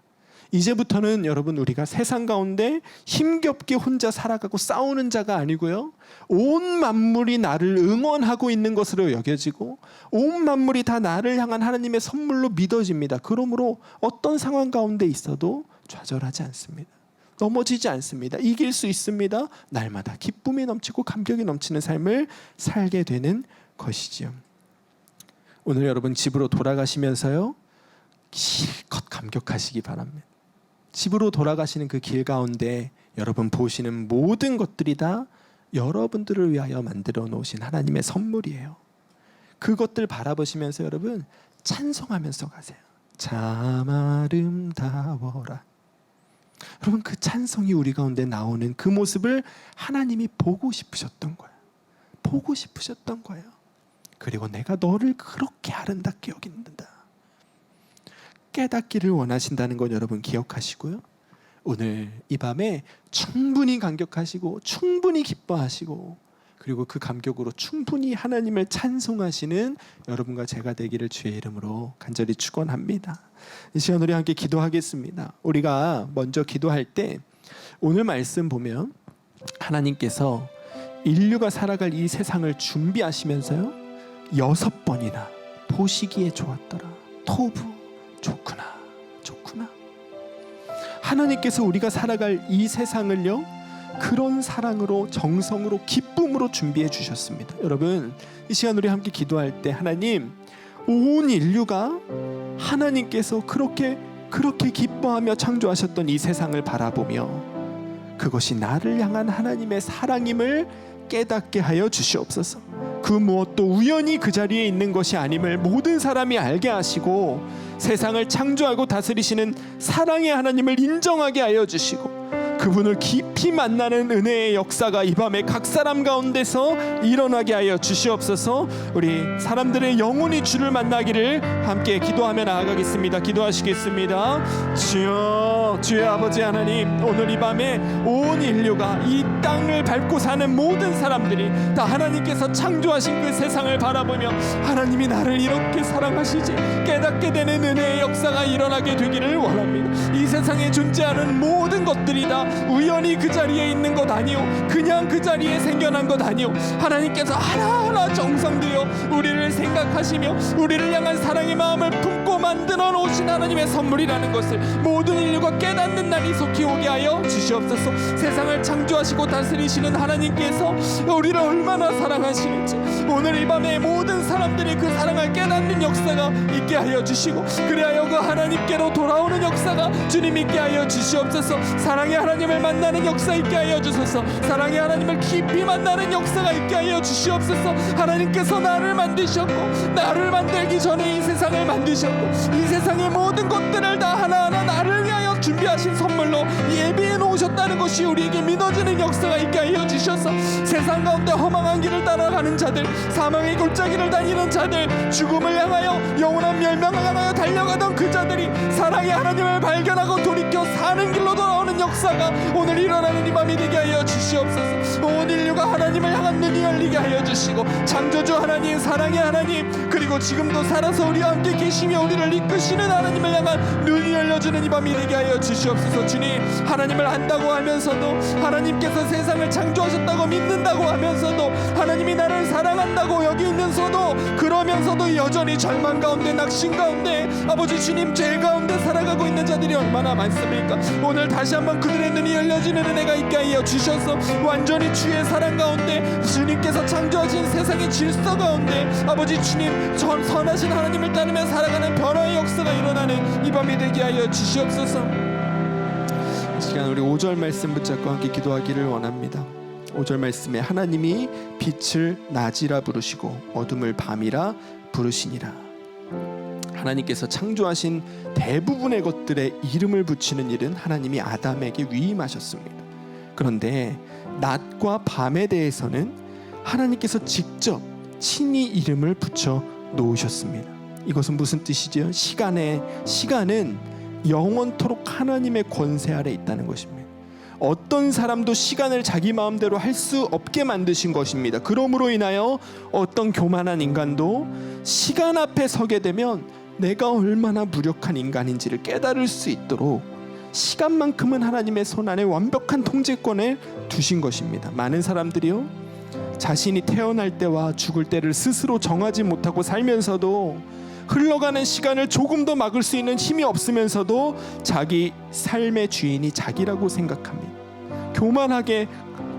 이제부터는 여러분, 우리가 세상 가운데 힘겹게 혼자 살아가고 싸우는 자가 아니고요, 온 만물이 나를 응원하고 있는 것으로 여겨지고 온 만물이 다 나를 향한 하나님의 선물로 믿어집니다. 그러므로 어떤 상황 가운데 있어도 좌절하지 않습니다. 넘어지지 않습니다. 이길 수 있습니다. 날마다 기쁨이 넘치고 감격이 넘치는 삶을 살게 되는 것이지요. 오늘 여러분, 집으로 돌아가시면서요, 실컷 감격하시기 바랍니다. 집으로 돌아가시는 그 길 가운데 여러분 보시는 모든 것들이 다 여러분들을 위하여 만들어 놓으신 하나님의 선물이에요. 그것들 바라보시면서 여러분 찬송하면서 가세요. 참 아름다워라. 여러분, 그 찬송이 우리 가운데 나오는 그 모습을 하나님이 보고 싶으셨던 거예요. 보고 싶으셨던 거예요. 그리고 내가 너를 그렇게 아름답게 여긴다. 깨닫기를 원하신다는 건 여러분 기억하시고요. 오늘 이 밤에 충분히 감격하시고 충분히 기뻐하시고 그리고 그 감격으로 충분히 하나님을 찬송하시는 여러분과 제가 되기를 주의 이름으로 간절히 축원합니다. 이 시간 우리 함께 기도하겠습니다. 우리가 먼저 기도할 때 오늘 말씀 보면 하나님께서 인류가 살아갈 이 세상을 준비하시면서요, 6번이나 보시기에 좋았더라, 토부, 좋구나. 하나님께서 우리가 살아갈 이 세상을요, 그런 사랑으로, 정성으로, 기쁨으로 준비해 주셨습니다. 여러분, 이 시간 우리 함께 기도할 때 하나님, 온 인류가 하나님께서 그렇게 기뻐하며 창조하셨던 이 세상을 바라보며 그것이 나를 향한 하나님의 사랑임을 깨닫게 하여 주시옵소서. 그 무엇도 우연히 그 자리에 있는 것이 아님을 모든 사람이 알게 하시고 세상을 창조하고 다스리시는 사랑의 하나님을 인정하게 하여 주시고 그분을 깊이 만나는 은혜의 역사가 이 밤에 각 사람 가운데서 일어나게 하여 주시옵소서. 우리 사람들의 영혼이 주를 만나기를 함께 기도하며 나아가겠습니다. 기도하시겠습니다. 주여, 주의 아버지 하나님, 오늘 이 밤에 온 인류가 이 땅을 밟고 사는 모든 사람들이 다 하나님께서 창조하신 그 세상을 바라보며 하나님이 나를 이렇게 사랑하시지 깨닫게 되는 은혜의 역사가 일어나게 되기를 원합니다. 이 세상에 존재하는 모든 것들이 다 우연히 그 자리에 있는 것 아니요, 그냥 그 자리에 생겨난 것 아니요, 하나님께서 하나하나 정성들여 우리를 생각하시며 우리를 향한 사랑의 마음을 품고 만들어 놓으신 하나님의 선물이라는 것을 모든 인류가 깨닫는 날이 속히 오게 하여 주시옵소서. 세상을 창조하시고 다스리시는 하나님께서 우리를 얼마나 사랑하시는지 오늘 이 밤에 모든 사람들이 그 사랑을 깨닫는 역사가 있게 하여 주시고 그리하여 그 하나님께로 돌아오는 역사가 주님 있게 하여 주시옵소서. 사랑의 하나님을 만나는 역사 있게 하여 주소서. 사랑의 하나님을 깊이 만나는 역사가 있게 하여 주시옵소서. 하나님께서 나를 만드셨고 나를 만들기 전에 이 세상을 만드셨고 이 세상의 모든 것들을 다 하나하나 나를 위하여 준비하신 선물로 예비해 놓으셨다는 것이 우리에게 믿어지는 역사가 있게 하여 주셔서 세상 가운데 허망한 길을 따라가는 자들, 사망의 골짜기를 다니는 자들, 죽음을 향하여 영원한 멸망을 향하여 달려가던 그 자들이 사랑의 하나님을 발견하고 돌이켜 사는 길로 돌아오는 역사가 오늘 일어나는 이 밤이 되게 하여 주시옵소서. 온 인류가 하나님을 향한 눈이 열리게 하여 주시고 창조주 하나님, 사랑의 하나님, 그리고 지금도 살아서 우리와 함께 계시며 우리를 이끄시는 하나님을 향한 눈이 열려주는 이 밤이 되게 하여 주시옵소서. 주님, 하나님을 안다고 하면서도 하나님께서 세상을 창조하셨다고 믿는다고 하면서도 하나님이 나를 사랑한다고 여기면서도 그러면서도 여전히 절망 가운데, 낙심 가운데, 아버지 주님 죄 가운데 살아가고 있는 자들이 얼마나 많습니까? 오늘 다시 한번 그들의 눈이 열려지는 은혜가 있게 하여 주셔서 완전히 주의 사랑 가운데, 주님께서 창조하신 세상의 질서 가운데 아버지 주님 선하신 하나님을 따르며 살아가는 변화의 역사가 일어나는 이 밤이 되게 하여 주시옵소서. 이 시간 우리 5절 말씀 붙잡고 함께 기도하기를 원합니다. 5절 말씀에 하나님이 빛을 낮이라 부르시고 어둠을 밤이라 부르시니라. 하나님께서 창조하신 대부분의 것들의 이름을 붙이는 일은 하나님이 아담에게 위임하셨습니다. 그런데 낮과 밤에 대해서는 하나님께서 직접 친히 이름을 붙여 놓으셨습니다. 이것은 무슨 뜻이지요? 시간은 영원토록 하나님의 권세 아래 있다는 것입니다. 어떤 사람도 시간을 자기 마음대로 할 수 없게 만드신 것입니다. 그러므로 인하여 어떤 교만한 인간도 시간 앞에 서게 되면 내가 얼마나 무력한 인간인지를 깨달을 수 있도록 시간만큼은 하나님의 손안에 완벽한 통제권을 두신 것입니다. 많은 사람들이요, 자신이 태어날 때와 죽을 때를 스스로 정하지 못하고 살면서도 흘러가는 시간을 조금 더 막을 수 있는 힘이 없으면서도 자기 삶의 주인이 자기라고 생각합니다. 교만하게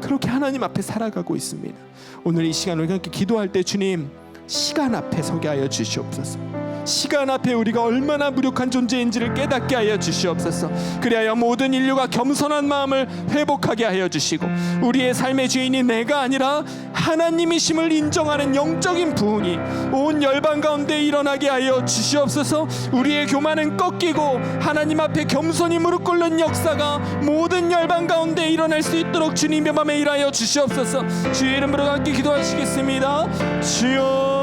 그렇게 하나님 앞에 살아가고 있습니다. 오늘 이 시간 우리가 함께 기도할 때 주님, 시간 앞에 서게 하여 주시옵소서. 시간 앞에 우리가 얼마나 무력한 존재인지를 깨닫게 하여 주시옵소서. 그리하여 모든 인류가 겸손한 마음을 회복하게 하여 주시고 우리의 삶의 주인이 내가 아니라 하나님이심을 인정하는 영적인 부흥이 온 열방 가운데 일어나게 하여 주시옵소서. 우리의 교만은 꺾이고 하나님 앞에 겸손히 무릎 꿇는 역사가 모든 열방 가운데 일어날 수 있도록 주님의 맘에 일하여 주시옵소서. 주의 이름으로 함께 기도하시겠습니다. 주여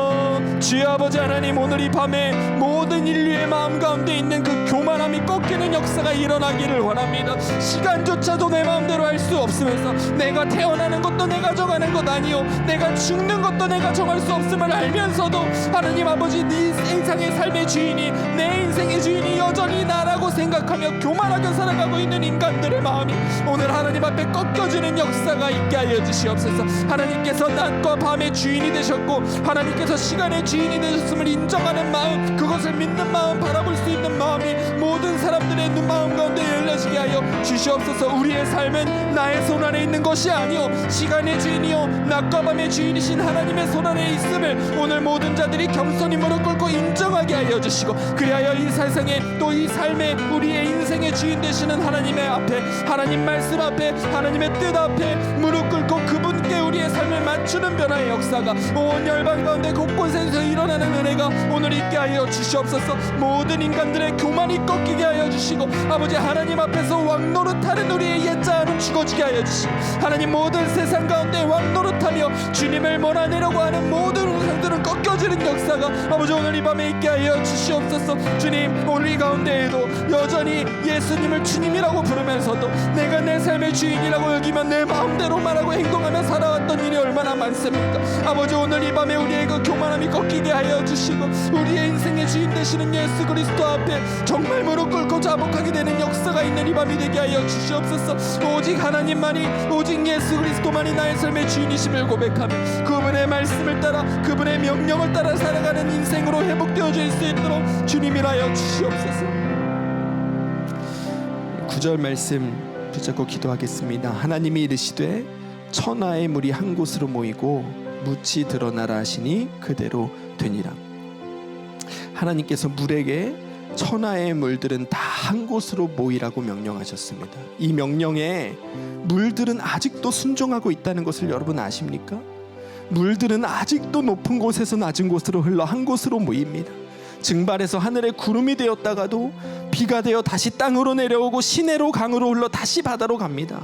아버지 하나님, 오늘 이 밤에 모든 인류의 마음 가운데 있는 그 교만함이 꺾이는 역사가 일어나기를 원합니다. 시간조차도 내 마음대로 할 수 없으면서 내가 태어나는 것도 내가 정하는 것 아니요, 내가 죽는 것도 내가 정할 수 없음을 알면서도 하나님 아버지, 네 세상의 삶의 주인이, 내 인생의 주인이 여전히 나라고 생각하며 교만하게 살아가고 있는 인간들의 마음이 오늘 하나님 앞에 꺾여지는 역사가 있게 하여 주시옵소서. 하나님께서 낮과 밤의 주인이 되셨고 하나님께서 시간의 주인이 되셨음을 인정하는 마음, 그것을 믿는 마음, 바라볼 수 있는 마음이 모든 사람들의 마음 가운데 열려지게 하여 주시옵소서. 우리의 삶은 나의 손 안에 있는 것이 아니요 시간의 주인이요 낮과 밤의 주인이신 하나님의 손 안에 있음을 오늘 모든 자들이 겸손히 무릎 꿇고 인정하게 하여 주시고, 그리하여 이 세상에 또 이 삶에 우리의 인생의 주인 되시는 하나님의 앞에, 하나님 말씀 앞에, 하나님의 뜻 앞에 무릎 꿇고 그분께 우리의 삶을 맞추는 변화의 역사가 온 열방 가운데 곳곳에서 일어나는 은혜가 오늘 있게 하여 주시옵소서. 모든 인간들의 교만이 꺾이게 하여 주시고, 아버지 하나님 앞에서 왕노릇하는 우리의 옛자는 죽어지게 하여 주시고, 하나님 모든 세상 가운데 왕노릇하며 주님을 몰아내려고 하는 모든 우상들은 꺾여지는 역사가 아버지 오늘 이 밤에 있게 하여 주시옵소서. 주님, 오늘 이 가운데에도 여전히 예수님을 주님이라고 부르면서도 내가 내 삶의 주인이라고 여기면 내 마음대로 말하고 행동하며 살아왔던 일이 얼마나 많습니까? 아버지 오늘 이 밤에 우리의 그 교만함이 꺾이게 하여 주시고, 우리의 인생의 주인 되시는 예수 그리스도 앞에 정말 무릎 꿇고 자복하게 되는 역사가 있는 이 밤이 되게 하여 주시옵소서. 오직 하나님만이, 오직 예수 그리스도만이 나의 삶의 주인이심을 고백하며 그분의 말씀을 따라, 그분의 명령을 따라 살아가는 인생으로 회복되어질 수 있도록 주님이라여 주시옵소서. 9절 말씀 붙잡고 기도하겠습니다. 하나님이 이르시되 천하의 물이 한 곳으로 모이고 묻이 드러나라 하시니 그대로 되니라. 하나님께서 물에게 천하의 물들은 다 한 곳으로 모이라고 명령하셨습니다. 이 명령에 물들은 아직도 순종하고 있다는 것을 여러분 아십니까? 물들은 아직도 높은 곳에서 낮은 곳으로 흘러 한 곳으로 모입니다. 증발해서 하늘에 구름이 되었다가도 비가 되어 다시 땅으로 내려오고 시내로 강으로 흘러 다시 바다로 갑니다.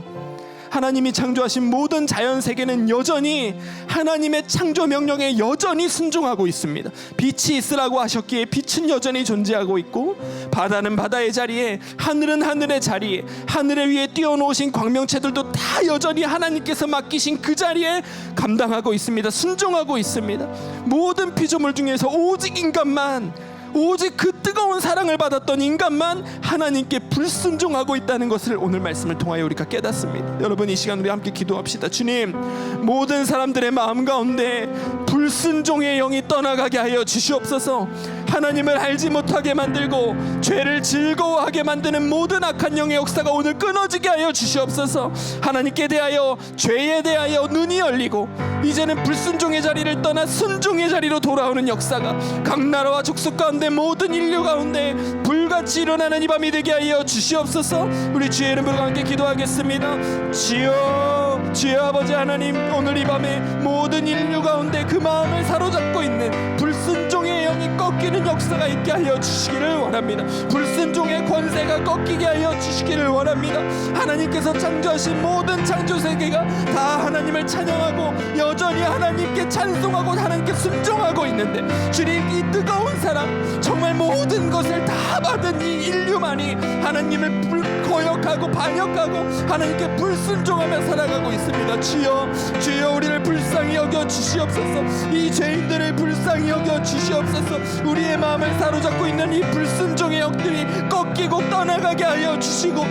하나님이 창조하신 모든 자연세계는 여전히 하나님의 창조 명령에 여전히 순종하고 있습니다. 빛이 있으라고 하셨기에 빛은 여전히 존재하고 있고, 바다는 바다의 자리에, 하늘은 하늘의 자리에, 하늘에 위에 띄워놓으신 광명체들도 다 여전히 하나님께서 맡기신 그 자리에 감당하고 있습니다. 순종하고 있습니다. 모든 피조물 중에서 오직 인간만, 오직 그 뜨거운 사랑을 받았던 인간만 하나님께 불순종하고 있다는 것을 오늘 말씀을 통하여 우리가 깨닫습니다. 여러분, 이 시간 우리 함께 기도합시다. 주님, 모든 사람들의 마음 가운데 불순종의 영이 떠나가게 하여 주시옵소서. 하나님을 알지 못하게 만들고 죄를 즐거워하게 만드는 모든 악한 영의 역사가 오늘 끊어지게 하여 주시옵소서. 하나님께 대하여, 죄에 대하여 눈이 열리고 이제는 불순종의 자리를 떠나 순종의 자리로 돌아오는 역사가 각 나라와 족속 가운데 모든 인류 가운데 불같이 일어나는 이 밤이 되게 하여 주시옵소서. 우리 주의 이름으로 함께 기도하겠습니다. 주여, 주여 아버지 하나님, 오늘 이 밤에 모든 인류 가운데 그 마음을 사로잡고 있는 불순종의 영이 꺾이는 역사가 있게 하여 주시기를 원합니다. 불순종의 권세가 꺾이게 하여 주시기를 원합니다. 하나님께서 창조하신 모든 창조세계가 다 하나님을 찬양하고 여전히 하나님께 찬송하고 하나님께 순종하고 있는데, 주님, 이 뜨거운 사랑, 정말 모든 것을 다 받은 이 인류만이 하나님을 거역하고 반역하고 하나님께 불순종하며 살아가고 있습니다. 주여, 주여 우리를 불쌍히 여겨 주시옵소서. 이 죄인들을 불쌍히 여겨 주시옵소서. 우리의 마음을 사로잡고 있는 이 불순종의 영들이 꺾이고 떠나가게 하여 주시고,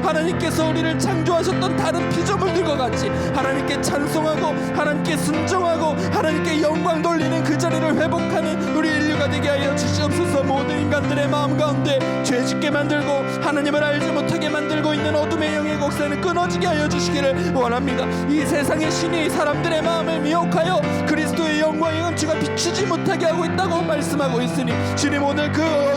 하나님께서 우리를 창조하셨던 다른 피조물들과 같이 하나님께 찬송하고 하나님께 순종하고 하나님께 영광 돌리는 그 자리를 회복하는 우리 인류가 되게 하여 주시옵소서. 모든 인간들의 마음 가운데 죄짓게 만들고 하나님을 알지 못하게 만들고 있는 어둠의 영의 곡선을 끊어지게 하여 주시기를 원합니다. 이 세상의 신이 사람들의 마음을 미혹하여 그리스도의 영광의 은추가 비추지 못하게 하고 있다고 말씀하고 있으니, 주님, 오늘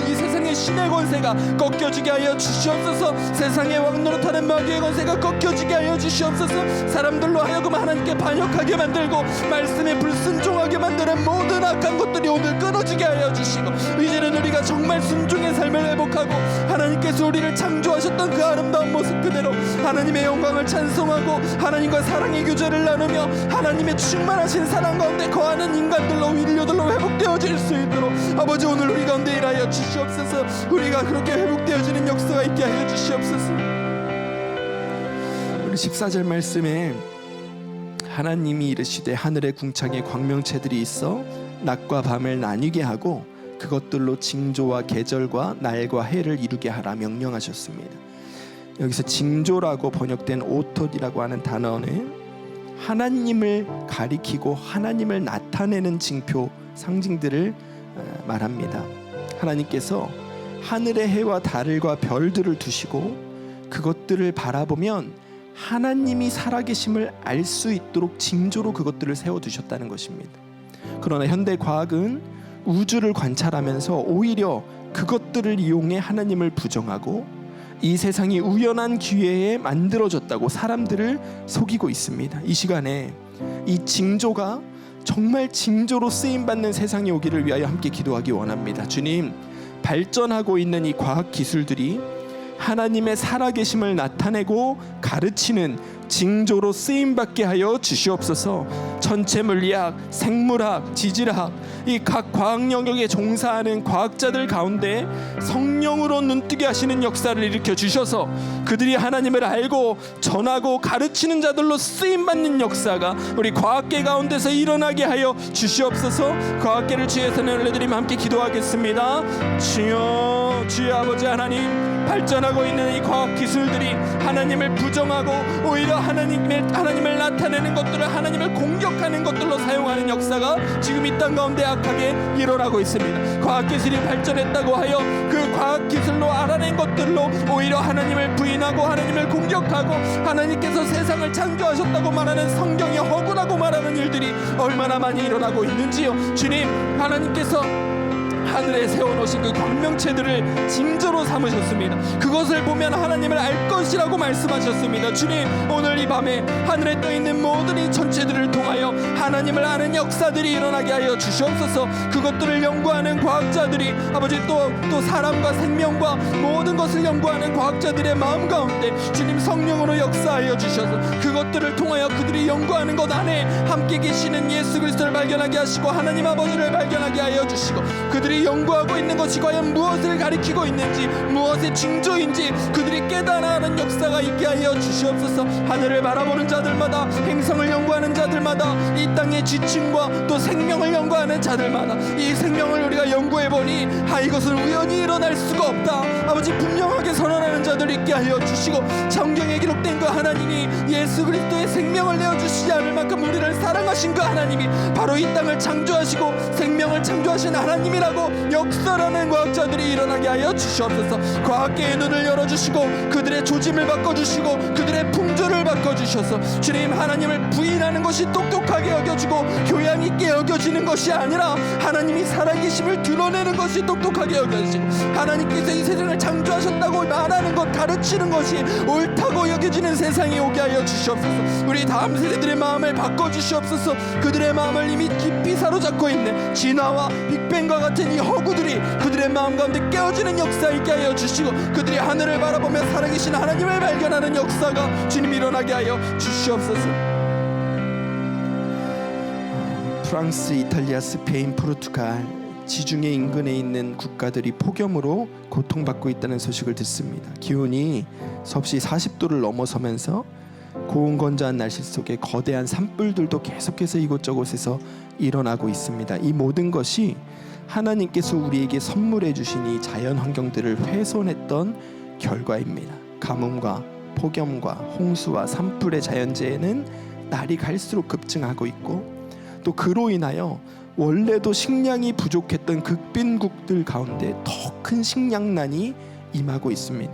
이 세상의 신의 권세가 꺾여지게 하여 주시옵소서. 세상의 왕노릇하는 마귀의 권세가 꺾여지게 하여 주시옵소서. 사람들로 하여금 하나님께 반역하게 만들고 말씀에 불순종하게 만드는 모든 악한 것들이 오늘 끊어지게 하여 주시고, 이제는 우리가 정말 순종의 삶을 회복하고 하나님께서 우리를 창조하셨던 그 아름다운 모습 그대로 하나님의 영광을 찬송하고 하나님과 사랑의 교제를 나누며 하나님의 충만하신 사랑 가운데 거하는 인간들로, 인류들로 회복되어질 수 있도록 아버지 오늘 우리 가운데 일하여 주시옵소서. 우리가 그렇게 회복되어지는 역사가 있게 하여 주시옵소서. 우리 14절 말씀에 하나님이 이르시되 하늘의 궁창에 광명체들이 있어 낮과 밤을 나뉘게 하고 그것들로 징조와 계절과 날과 해를 이루게 하라 명령하셨습니다. 여기서 징조라고 번역된 오톳이라고 하는 단어는 하나님을 가리키고 하나님을 나타내는 징표 상징들을 말합니다. 하나님께서 하늘의 해와 달과 별들을 두시고 그것들을 바라보면 하나님이 살아계심을 알 수 있도록 징조로 그것들을 세워두셨다는 것입니다. 그러나 현대 과학은 우주를 관찰하면서 오히려 그것들을 이용해 하나님을 부정하고 이 세상이 우연한 기회에 만들어졌다고 사람들을 속이고 있습니다. 이 시간에 이 징조가 정말 징조로 쓰임받는 세상이 오기를 위하여 함께 기도하기 원합니다. 주님, 발전하고 있는 이 과학 기술들이 하나님의 살아계심을 나타내고 가르치는 징조로 쓰임받게 하여 주시옵소서. 전체 물리학, 생물학, 지질학, 이 각 과학 영역에 종사하는 과학자들 가운데 성령으로 눈뜨게 하시는 역사를 일으켜 주셔서 그들이 하나님을 알고 전하고 가르치는 자들로 쓰임받는 역사가 우리 과학계 가운데서 일어나게 하여 주시옵소서. 과학계를 주의 손에 올려드리며 함께 기도하겠습니다. 주여, 주의 아버지 하나님, 발전하고 있는 이 과학 기술들이 하나님을 부정하고 오히려 하나님을 나타내는 것들을 하나님을 공격하는 것들로 사용하는 역사가 지금 이 땅 가운데 악하게 일어나고 있습니다. 과학 기술이 발전했다고 하여 그 과학 기술로 알아낸 것들로 오히려 하나님을 부인하고 하나님을 공격하고 하나님께서 세상을 창조하셨다고 말하는 성경이 허구라고 말하는 일들이 얼마나 많이 일어나고 있는지요. 주님, 하나님께서 하늘에 세워놓으신 그 광명체들을 징조로 삼으셨습니다. 그것을 보면 하나님을 알 것이라고 말씀하셨습니다. 주님, 오늘 이 밤에 하늘에 떠있는 모든 이 천체들을 통하여 하나님을 아는 역사들이 일어나게 하여 주시옵소서. 그것들을 연구하는 과학자들이 아버지 또 사람과 생명과 모든 것을 연구하는 과학자들의 마음 가운데 주님 성령으로 역사하여 주셔서 그것들을 통하여 그들이 연구하는 것 안에 함께 계시는 예수 그리스도를 발견하게 하시고 하나님 아버지를 발견하게 하여 주시고 그들이 연구하고 있는 것이 과연 무엇을 가리키고 있는지 무엇의 징조인지 그들이 깨달아가는 역사가 있게 하여 주시옵소서. 하늘을 바라보는 자들마다 행성을 연구하는 자들마다 이 땅의 지층과 또 생명을 연구하는 자들마다 이 생명을 우리가 연구해보니 이것은 우연히 일어날 수가 없다 아버지 분명하게 선언하는 자들 있게 하여 주시고 성경에 기록된 그 하나님이 예수 그리스도의 생명을 내어주시지 않을 만큼 우리를 사랑하신 그 하나님이 바로 이 땅을 창조하시고 생명을 창조하신 하나님이라고 역설하는 과학자들이 일어나게 하여 주시옵소서. 과학계의 눈을 열어주시고 그들의 조짐을 바꿔주시고 그들의 풍조를 바꿔주셔서 주님, 하나님을 부인하는 것이 똑똑하게 여겨지고 교양 있게 여겨지는 것이 아니라 하나님이 살아계심을 드러내는 것이 똑똑하게 여겨지고 하나님께서 이 세상을 창조하셨다고 말하는 것, 가르치는 것이 옳다고 여겨지는 세상이 오게 하여 주시옵소서. 우리 다음 세대들의 마음을 바꿔주시옵소서. 그들의 마음을 이미 깊이 사로잡고 있는 진화와 빅뱅과 같은 이 허구들이 그들의 마음 가운데 깨어지는 역사 있게 하여 주시고 그들이 하늘을 바라보며 살아계신 하나님을 발견하는 역사가 주님 일어나게 하여 주시옵소서. 프랑스, 이탈리아, 스페인, 포르투갈 지중해 인근에 있는 국가들이 폭염으로 고통받고 있다는 소식을 듣습니다. 기온이 섭씨 40도를 넘어서면서 고온건조한 날씨 속에 거대한 산불들도 계속해서 이곳저곳에서 일어나고 있습니다. 이 모든 것이 하나님께서 우리에게 선물해 주신 이 자연 환경들을 훼손했던 결과입니다. 가뭄과 폭염과 홍수와 산불의 자연재해는 날이 갈수록 급증하고 있고 또 그로 인하여 원래도 식량이 부족했던 극빈국들 가운데 더 큰 식량난이 임하고 있습니다.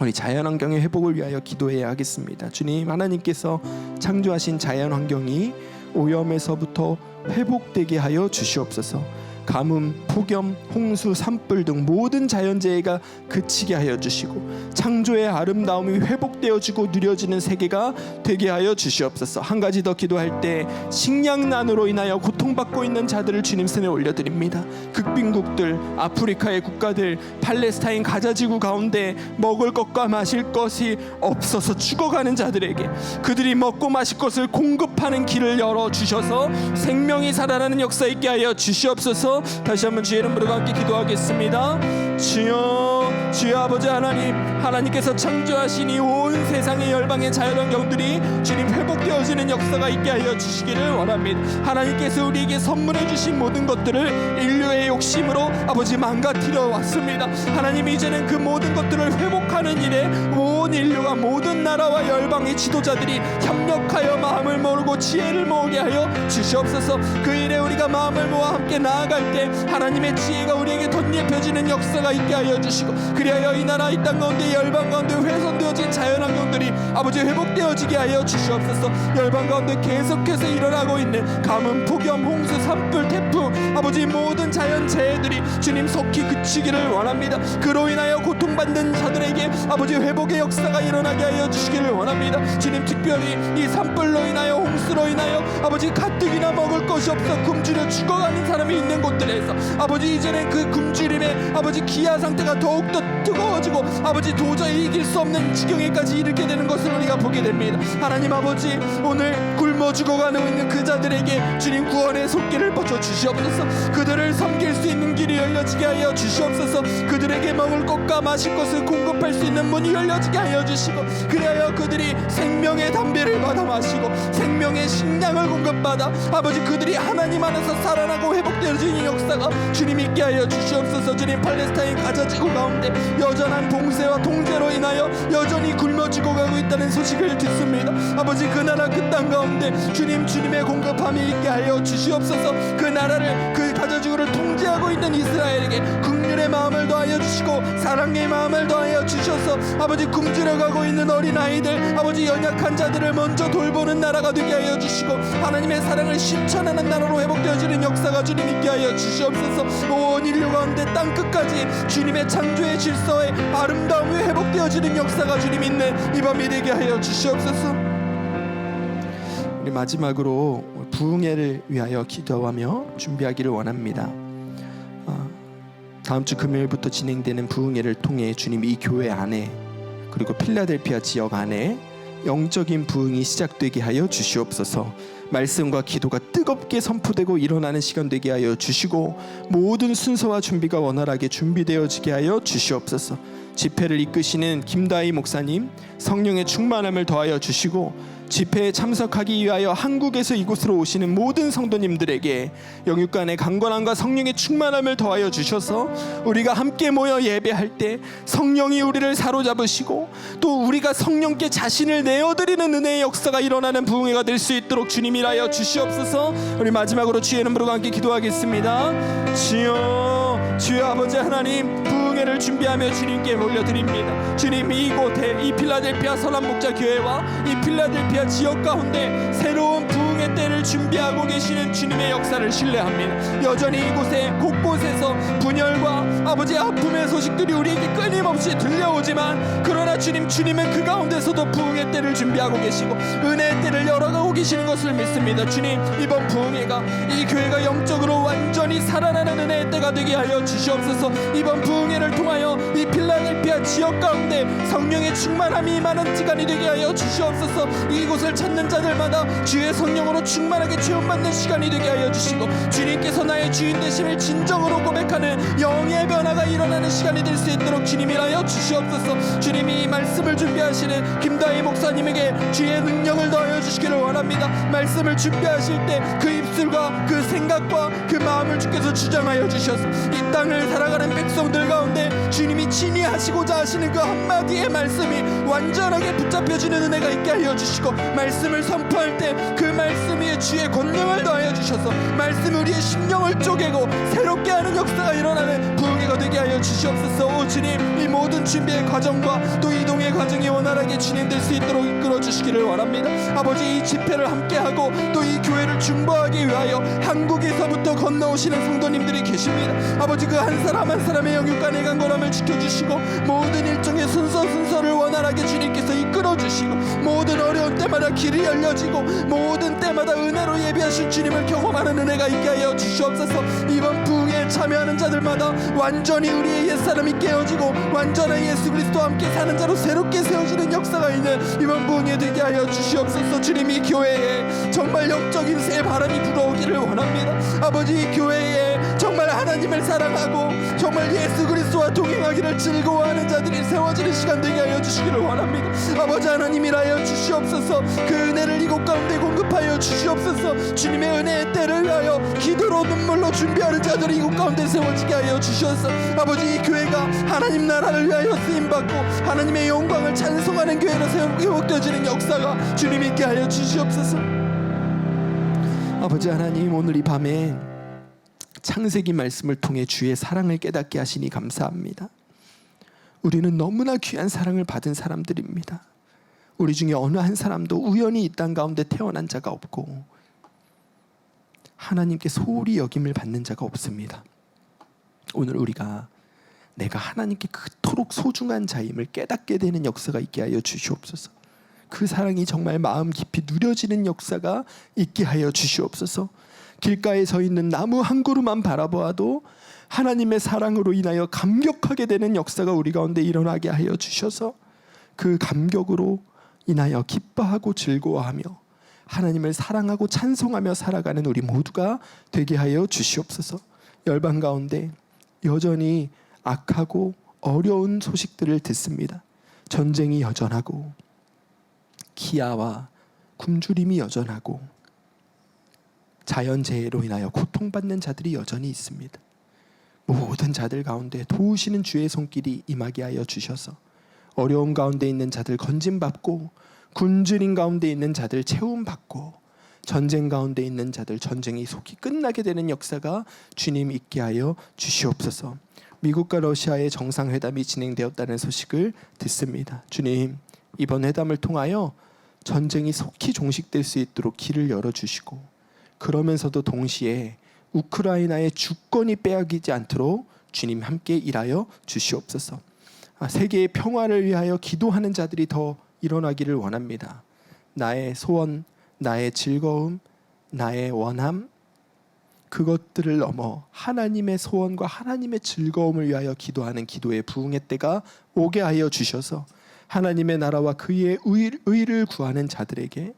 우리 자연환경의 회복을 위하여 기도해야 하겠습니다. 주님, 하나님께서 창조하신 자연환경이 오염에서부터 회복되게 하여 주시옵소서. 가뭄, 폭염, 홍수, 산불 등 모든 자연재해가 그치게 하여 주시고 창조의 아름다움이 회복되어지고 누려지는 세계가 되게 하여 주시옵소서. 한 가지 더 기도할 때 식량난으로 인하여 고통받고 있는 자들을 주님 손에 올려드립니다. 극빈국들, 아프리카의 국가들, 팔레스타인 가자지구 가운데 먹을 것과 마실 것이 없어서 죽어가는 자들에게 그들이 먹고 마실 것을 공급하는 길을 열어주셔서 생명이 살아나는 역사 있게 하여 주시옵소서. 다시 한번 주의 이름 부르고 함께 기도하겠습니다. 주여, 주여 아버지 하나님, 하나님께서 창조하신 이 온 세상의 열방의 자연환경들이 주님 회복되어지는 역사가 있게 하여 주시기를 원합니다. 하나님께서 우리에게 선물해 주신 모든 것들을 인류의 욕심으로 아버지 망가뜨려 왔습니다. 하나님, 이제는 그 모든 것들을 회복하는 일에 온 인류가, 모든 나라와 열방의 지도자들이 협력하여 마음을 모으고 지혜를 모으게 하여 주시옵소서. 그 일에 우리가 마음을 모아 함께 나아갈 때 하나님의 지혜가 우리에게 덧입혀지는 역사가 있게 하여 주시고, 그리하여 이 나라, 이 땅 가운데, 열방 가운데 훼손되어진 자연환경들이 아버지 회복되어지게 하여 주시옵소서. 열방 가운데 계속해서 일어나고 있는 가뭄, 폭염, 홍수, 산불, 태풍, 아버지 모든 자연재해들이 주님 속히 그치기를 원합니다. 그로 인하여 고통받는 자들에게 아버지 회복의 역사가 일어나게 하여 주시기를 원합니다. 주님, 특별히 이 산불로 인하여, 홍수로 인하여 아버지 가뜩이나 먹을 것이 없어 굶주려 죽어가는 사람이 있는 곳들에서 아버지, 이제는 그 굶주림의 아버지 기아 상태가 더욱더 뜨거워지고 아버지 도저히 이길 수 없는 지경에까지 이르게 되는 것을 우리가 보게 됩니다. 하나님 아버지, 오늘 굶어 죽어가고 있는 그 자들에게 주님 구원의 손길을 뻗쳐 주시옵소서. 그들을 섬길 수 있는 길이 열려지게 하여 주시옵소서. 그들에게 먹을 것과 마실 것을 공급할 수 있는 문이 열려지게 하여 주시고, 그리하여 그들이 생명의 담배를 받아 마시고 생명의 식량을 공급받아 아버지, 그들이 하나님 안에서 살아나고 회복되어지는 역사가 주님 있게 하여 주시옵소서. 주님, 팔레스타인 가자지구 가운데 여전한 봉쇄와 통제로 인하여 여전히 굶어 죽어가고 있다는 소식을 듣습니다. 아버지, 그 나라, 그 땅 가운데 주님, 주님의 공급함이 있게 하여 주시옵소서. 그 나라를, 그 가자지구를 통제하고 있는 이스라엘에게 긍휼의 마음을 더하여 주시고 사랑의 마음을 더하여 주셔서 아버지, 굶주려가고 있는 어린아이들, 아버지 연약한 자들을 먼저 돌보는 나라가 되게 하여 주시고 하나님의 사랑을 실천하는 나라로 회복되어지는 역사가 주님 있게 하여 주시옵소서. 온 인류 가운데 땅 끝까지 주님의 창조의 질서의 아름다움이 회복되어지는 역사가 주님 있는 이 밤이 되게 하여 주시옵소서. 우리 마지막으로 부흥회를 위하여 기도하며 준비하기를 원합니다. 다음 주 금요일부터 진행되는 부흥회를 통해 주님, 이 교회 안에 그리고 필라델피아 지역 안에 영적인 부흥이 시작되게 하여 주시옵소서. 말씀과 기도가 뜨겁게 선포되고 일어나는 시간 되게 하여 주시고, 모든 순서와 준비가 원활하게 준비되어지게 하여 주시옵소서. 집회를 이끄시는 김다희 목사님, 성령의 충만함을 더하여 주시고, 집회에 참석하기 위하여 한국에서 이곳으로 오시는 모든 성도님들에게 영육간의 강건함과 성령의 충만함을 더하여 주셔서 우리가 함께 모여 예배할 때 성령이 우리를 사로잡으시고 또 우리가 성령께 자신을 내어드리는 은혜의 역사가 일어나는 부흥회가 될 수 있도록 주님이라여 주시옵소서. 우리 마지막으로 주의 이름으로 함께 기도하겠습니다. 주여, 주여 아버지 하나님, 부흥회를 준비하며 주님께 올려드립니다. 주님, 이곳에 이 필라델피아 선한목자교회와 이 필라델피아 지역 가운데 새로운 부흥의 때를 준비하고 계시는 주님의 역사를 신뢰합니다. 여전히 이곳에 곳곳에서 분열과 아버지 아픔의 소식들이 우리에게 끊임없이 들려오지만, 그러나 주님, 주님은 그 가운데서도 부흥의 때를 준비하고 계시고 은혜의 때를 열어가고 계시는 것을 믿습니다. 주님, 이번 부흥회가 이 교회가 영적으로 완전히 살아나는 은혜의 때가 되게 하여 주시옵소서. 이번 부흥회를 통하여 이 필라델피아 지역 가운데 성령의 충만함이 임하는 시간이 되게 하여 주시옵소서. 이곳을 찾는 자들마다 주의 성령으로 충만하게 체험받는 시간이 되게 하여 주시고, 주님께서 나의 주인 되심을 진정으로 고백하는 영의 변화가 일어나는 시간이 될 수 있도록 주님이라여 주시옵소서. 주님이 이 말씀을 준비하시는 김다희 목사님에게 주의 능력을 더하여 주시기를 원합니다. 말씀을 준비하실 때 그 입술과 그 생각과 그 마음을 주께서 주장하여 주셔서 이 땅을 살아가는 백성들 가운데 주님이 친히 하시고자 하시는 그 한마디의 말씀이 완전하게 붙잡혀지는 은혜가 있게 하여 주시고, 말씀을 선포할 때 그 말씀 위에 주의 권능을 더하여 주셔서 말씀이 우리의 심령을 쪼개고 새롭게 하는 역사가 일어나는 부흥회가 되게 하여 주시옵소서. 오 주님, 이 모든 준비의 과정과 또 이동의 과정이 원활하게 진행될 수 있도록 이끌어 주시기를 원합니다. 아버지, 이 집회를 함께하고 또 이 교회를 중보하기 위하여 한국에서부터 건너오시는 성도님들이 계십니다. 아버지, 그 한 사람 한 사람의 영육간의 강건함을 지켜주시고 모든 일정의 순서를 원활하게 주님께서 이끌어 주시고, 모든 어려운 때마다 길이 열려지고 모든 때마다 은혜로 예비하신 주님을 경험하는 은혜가 있게 하여 주시옵소서. 이번 부흥에 참여하는 자들마다 완전히 우리의 옛사람이 깨어지고 완전한 예수 그리스도와 함께 사는 자로 새롭게 세워지는 역사가 있는 이번 부흥에 되게 하여 주시옵소서. 주님, 이 교회에 정말 영적인 새 바람이 불어오기를 원합니다. 아버지, 이 교회에 정말 하나님을 사랑하고 정말 예수 그리스도와 동행하기를 즐거워하는 자들이 세워지는 시간 되게 하여 주시기를 원합니다. 아버지 하나님이라여 주시옵소서. 그 은혜를 이곳 가운데 공급하여 주시옵소서. 주님의 은혜의 때를 위하여 기도로 눈물로 준비하는 자들이 이곳 가운데 세워지게 하여 주시옵소서. 아버지, 이 교회가 하나님 나라를 위하여 쓰임받고 하나님의 영광을 찬송하는 교회로 회복되어지는 역사가 주님 있게 하여 주시옵소서. 아버지 하나님, 오늘 이 밤에 창세기 말씀을 통해 주의 사랑을 깨닫게 하시니 감사합니다. 우리는 너무나 귀한 사랑을 받은 사람들입니다. 우리 중에 어느 한 사람도 우연히 이 땅 가운데 태어난 자가 없고 하나님께 소홀히 여김을 받는 자가 없습니다. 오늘 우리가 내가 하나님께 그토록 소중한 자임을 깨닫게 되는 역사가 있게 하여 주시옵소서. 그 사랑이 정말 마음 깊이 누려지는 역사가 있게 하여 주시옵소서. 길가에 서 있는 나무 한 그루만 바라보아도 하나님의 사랑으로 인하여 감격하게 되는 역사가 우리 가운데 일어나게 하여 주셔서 그 감격으로 인하여 기뻐하고 즐거워하며 하나님을 사랑하고 찬송하며 살아가는 우리 모두가 되게 하여 주시옵소서. 열방 가운데 여전히 악하고 어려운 소식들을 듣습니다. 전쟁이 여전하고 기아와 굶주림이 여전하고 자연재해로 인하여 고통받는 자들이 여전히 있습니다. 모든 자들 가운데 도우시는 주의 손길이 임하게 하여 주셔서 어려움 가운데 있는 자들 건짐받고, 굶주림 가운데 있는 자들 채움받고, 전쟁 가운데 있는 자들 전쟁이 속히 끝나게 되는 역사가 주님 있게 하여 주시옵소서. 미국과 러시아의 정상회담이 진행되었다는 소식을 듣습니다. 주님, 이번 회담을 통하여 전쟁이 속히 종식될 수 있도록 길을 열어주시고, 그러면서도 동시에 우크라이나의 주권이 빼앗기지 않도록 주님 함께 일하여 주시옵소서. 세계의 평화를 위하여 기도하는 자들이 더 일어나기를 원합니다. 나의 소원, 나의 즐거움, 나의 원함, 그것들을 넘어 하나님의 소원과 하나님의 즐거움을 위하여 기도하는 기도의 부흥의 때가 오게 하여 주셔서 하나님의 나라와 그의 의를 구하는 자들에게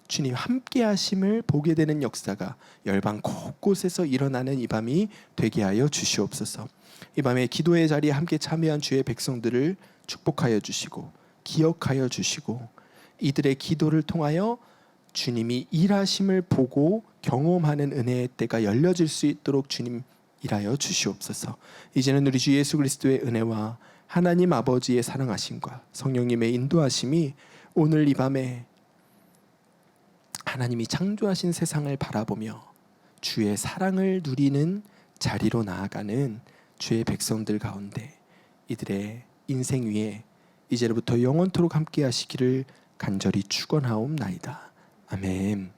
주님 함께 하심을 보게 되는 역사가 열방 곳곳에서 일어나는 이 밤이 되게 하여 주시옵소서. 이 밤에 기도의 자리에 함께 참여한 주의 백성들을 축복하여 주시고 기억하여 주시고 이들의 기도를 통하여 주님이 일하심을 보고 경험하는 은혜의 때가 열려질 수 있도록 주님 일하여 주시옵소서. 이제는 우리 주 예수 그리스도의 은혜와 하나님 아버지의 사랑하심과 성령님의 인도하심이 오늘 이 밤에 하나님이 창조하신 세상을 바라보며 주의 사랑을 누리는 자리로 나아가는 주의 백성들 가운데 이들의 인생 위에 이제로부터 영원토록 함께 하시기를 간절히 축원하옵나이다. 아멘.